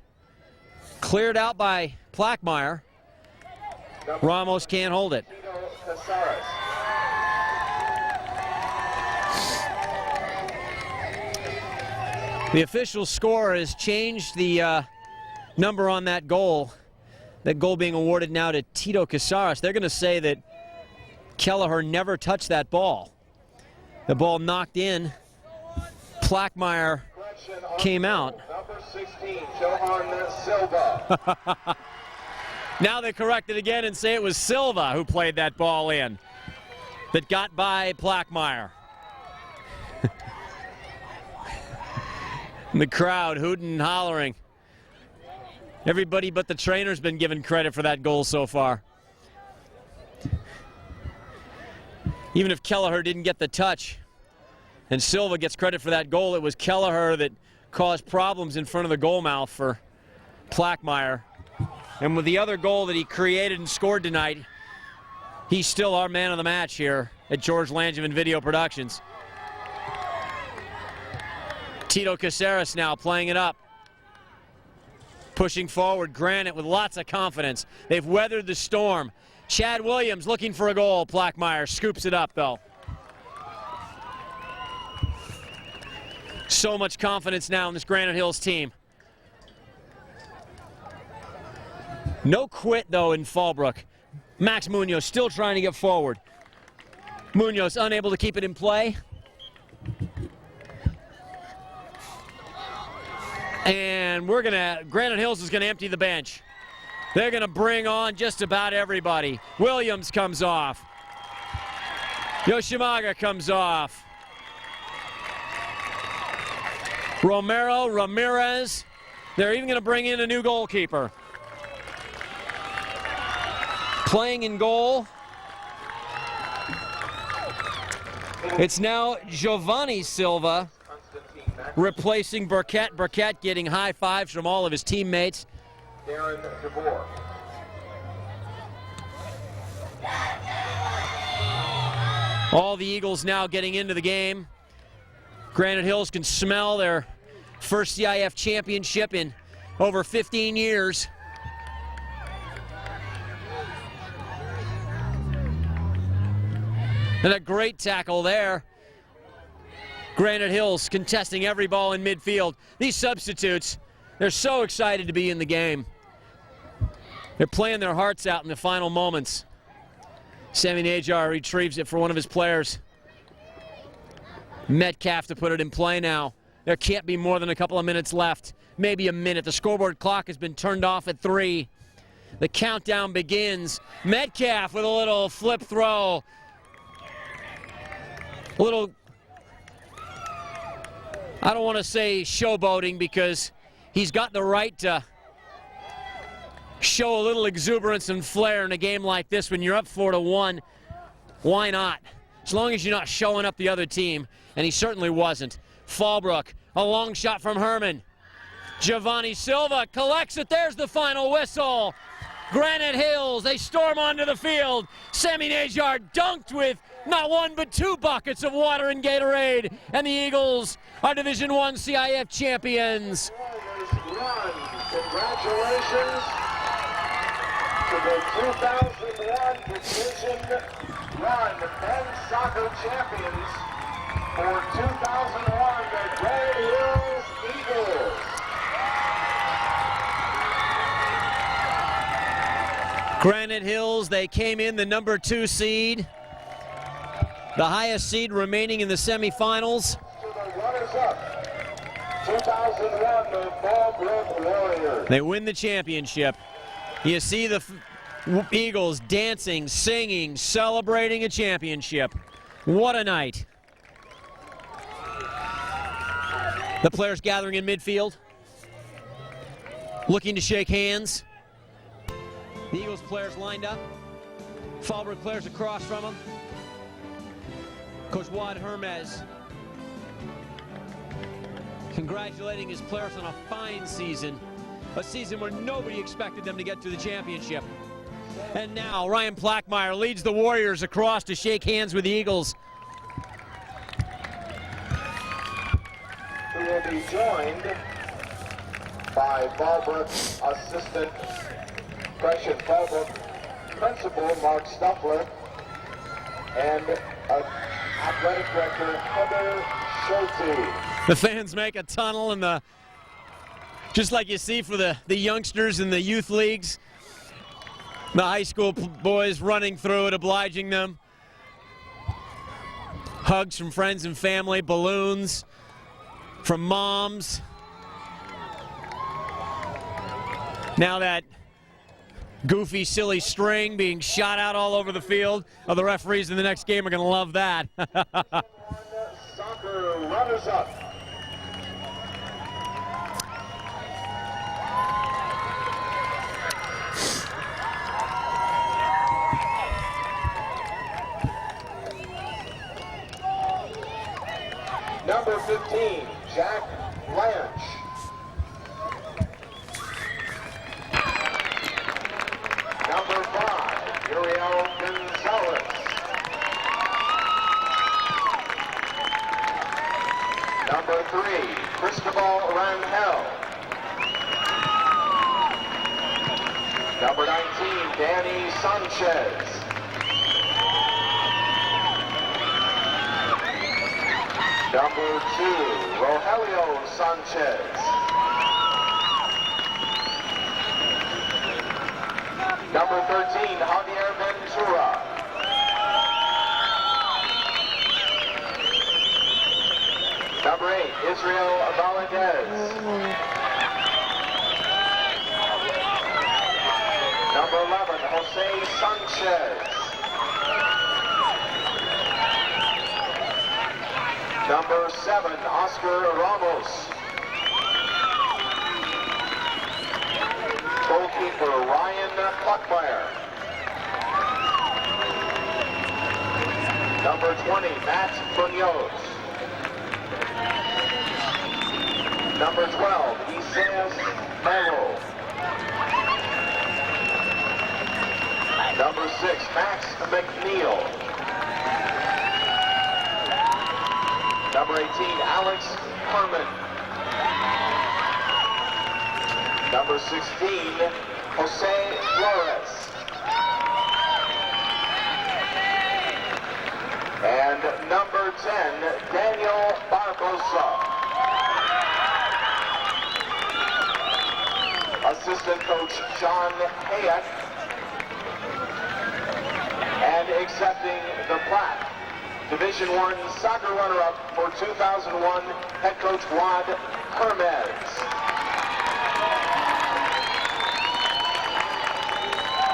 out by Plackmeyer. Ramos can't hold it. The official score has changed the number on that goal. That goal being awarded now to Tito Casares. They're going to say that Kelleher never touched that ball. The ball knocked in. Plackmeyer came out. Number 16, Johan Silva. Now they correct it again and say it was Silva who played that ball in that got by Plackmeyer. The crowd hooting and hollering. Everybody but the trainer's been given credit for that goal so far. Even if Kelleher didn't get the touch and Silva gets credit for that goal, it was Kelleher that caused problems in front of the goal mouth for Plackmeyer. And with the other goal that he created and scored tonight, he's still our man of the match here at George Langevin Video Productions. Tito Casares now playing it up. Pushing forward, Granite with lots of confidence. They've weathered the storm. Chad Williams looking for a goal. Plackmeyer scoops it up, though. So much confidence now in this Granite Hills team. No quit, though, in Fallbrook. Max Munoz still trying to get forward. Munoz unable to keep it in play. And Granite Hills is going to empty the bench. They're going to bring on just about everybody. Williams comes off. Yoshimaga comes off. Romero, Ramirez. They're even going to bring in a new goalkeeper. Playing in goal. It's now Giovanni Silva. replacing Burkett. Burkett getting high fives from all of his teammates. Darren DeVore. All the Eagles now getting into the game. Granite Hills can smell their first CIF championship in over 15 years. And a great tackle there. Granite Hills contesting every ball in midfield. These substitutes, they're so excited to be in the game. They're playing their hearts out in the final moments. Sammy Najar retrieves it for one of his players. Metcalf to put it in play now. There can't be more than a couple of minutes left. Maybe a minute. The scoreboard clock has been turned off at 3. The countdown begins. Metcalf with a little flip throw. A little, I don't want to say showboating because he's got the right to show a little exuberance and flair in a game like this when you're up 4-1. Why not? As long as you're not showing up the other team, and he certainly wasn't. Fallbrook, a long shot from Herman. Giovanni Silva collects it. There's the final whistle. Granite Hills, they storm onto the field. Sammy Najar dunked with not one but 2 buckets of water and Gatorade, and the Eagles are Division I CIF champions. Congratulations to the 2001 Division I men's soccer champions for 2001, the Granite Hills Eagles. Granite Hills, they came in the number 2 seed, the highest seed remaining in the semifinals. To the runners-up, 2001, the Fallbrook Warriors. They win the championship. You see the Eagles dancing, singing, celebrating a championship. What a night. The players gathering in midfield, looking to shake hands. The Eagles players lined up. Fallbrook players across from them. Coach Wad Hermes congratulating his players on a fine season. A season where nobody expected them to get to the championship. And now Ryan Plackmeyer leads the Warriors across to shake hands with the Eagles. Who will be joined by Fallbrook assistant Crescent Fallbrook principal Mark Stuffler and athletic director Heather Schulte. The fans make a tunnel in the, just like you see for the youngsters in the youth leagues. The high school boys running through it, obliging them. Hugs from friends and family, balloons from moms. Now that goofy, silly string being shot out all over the field. Oh, the referees in the next game are going to love that. Soccer runners-up. Number 15, Jack Blanche. Number 5, Uriel Gonzalez. Number 3, Cristobal Rangel. Number 19, Danny Sanchez. Number 2, Rogelio Sanchez. Number 13, Javier Ventura. Number 8, Israel Valadez. Number 11, Jose Sanchez. Number 7, Oscar Ramos. Goalkeeper Ryan Plackmeyer. Number 20, Matt Munoz. Number 12, Isaias Melo. Number 6, Max McNeil. Number 18, Alex Herman. Number 16, Jose Flores. And number 10, Daniel Barbosa. Assistant coach John Hayek. And accepting the plaque, Division I soccer runner-up for 2001, head coach Juan Hermes.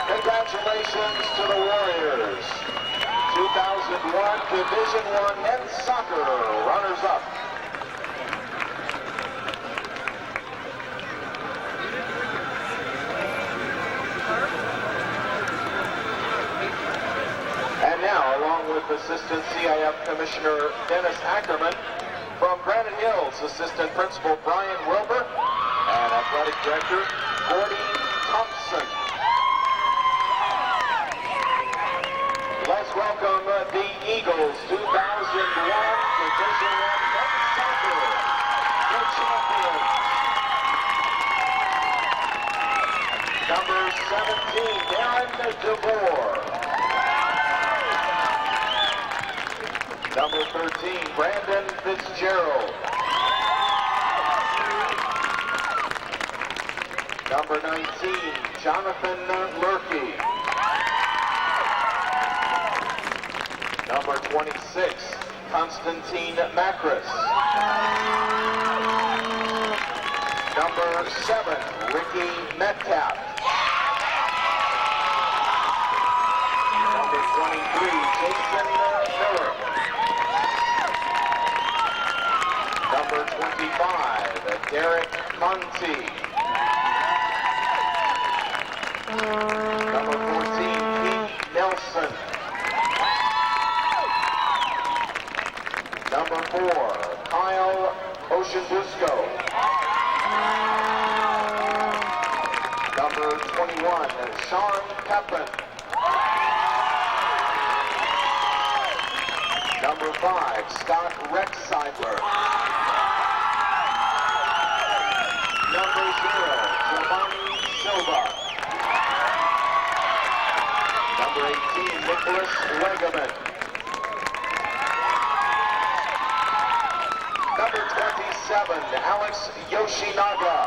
Congratulations to the Warriors. 2001 Division I men's soccer runners-up. And now, along with Assistant CIF Commissioner Dennis Ackerman, from Granite Hills, Assistant Principal Brian Wilbur, and Athletic Director Gordy Thompson. Let's welcome the Eagles 2001 Division I men's soccer, the champions. Number 17, Darren DeVore. Number 13, Brandon Fitzgerald. Number 19, Jonathan Murphy. Number 26, Constantine Macris. Number 7, Ricky Metcalf. Number 23, Jason Miller. Number 25, Derek Conti. Number 14, Pete Nelson. Number 4, Kyle Oceanbusco. Number 21, Sean Pepin. Number 5, Scott Rexheimler. Number 0, Giovanni Silva. Number 18, Nicholas Wegeman. Number 27, Alex Yoshinaga.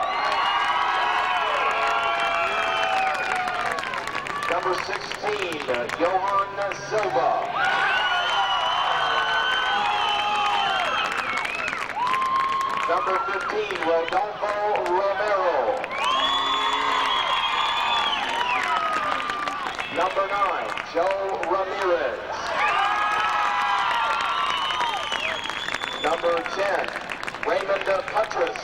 Number 16, Johan Silva. Number 15, Rodolfo Romero. Number 9, Joe Ramirez. Number 10, Raymond Putras.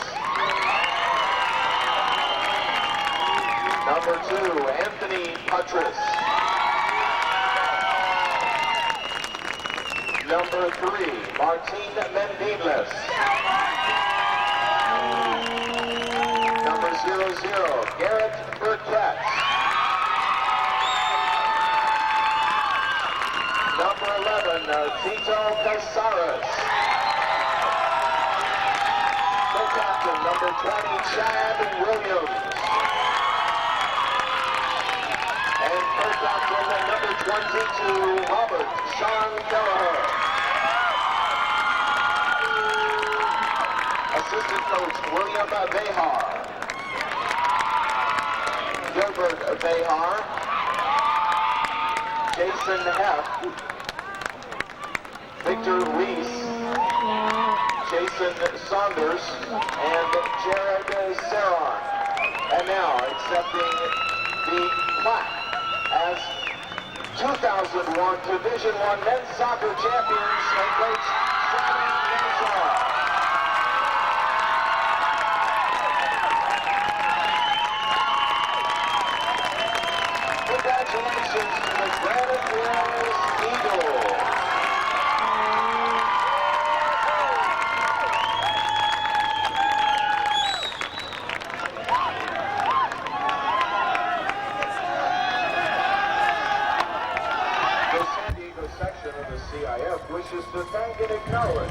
Number 2, Anthony Putras. Number 3, Martin Mendibles. Number 00, Garrett Burkett. Number 11, Tito Casares. Co-captain, number 20, Chad Williams. And co-captain, number 22, Robert Sean Kelleher. Assistant coach, William Behar. Gilbert Behar. Jason Heff. Victor Reese. Jason Saunders. And Jared Saron. And now accepting the plaque as 2001 Division I men's soccer champions, head coach Sammy Gaza. Congratulations to the Granite Hills Eagles. Carolyn,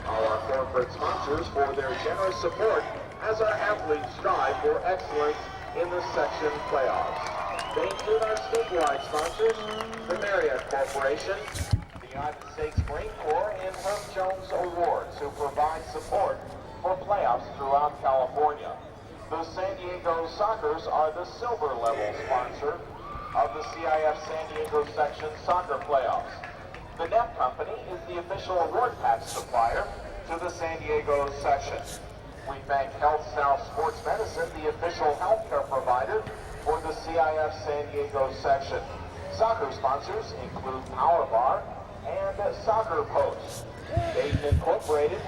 our corporate sponsors, for their generous support as our athletes strive for excellence in the section playoffs. They include our statewide sponsors, the Marriott Corporation, the United States Marine Corps, and Herb Jones Awards, who provide support for playoffs throughout California. The San Diego Sockers are the silver level sponsor of the CIF San Diego Section Soccer Playoffs. The Net Company is the official award patch supplier to the San Diego Section. We thank Health South Sports Medicine, the official healthcare provider for the CIF San Diego Section. Soccer sponsors include Power Bar and Soccer Post. Dayton Incorporated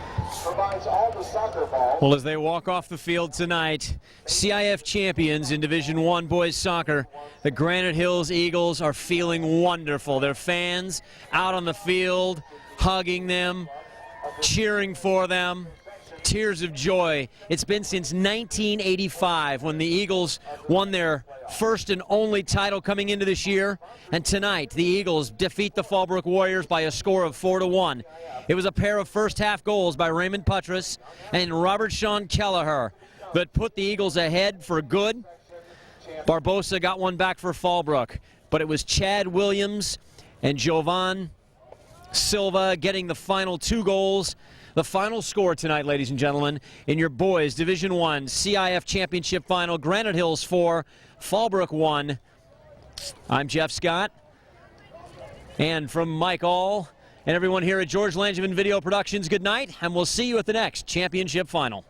provides all the soccer balls. Well, as they walk off the field tonight, CIF champions in Division I boys soccer, the Granite Hills Eagles are feeling wonderful. Their fans out on the field, hugging them, cheering for them. Tears of joy. It's been since 1985 when the Eagles won their first and only title coming into this year. And tonight, the Eagles defeat the Fallbrook Warriors by a score of 4-1. It was a pair of first-half goals by Raymond Putras and Robert Sean Kelleher that put the Eagles ahead for good. Barbosa got one back for Fallbrook, but it was Chad Williams and Jovan Silva getting the final 2 goals. The final score tonight, ladies and gentlemen, in your boys Division I CIF Championship Final, Granite Hills 4, Fallbrook 1. I'm Jeff Scott. And from Mike All and everyone here at George Langevin Video Productions, good night, and we'll see you at the next championship final.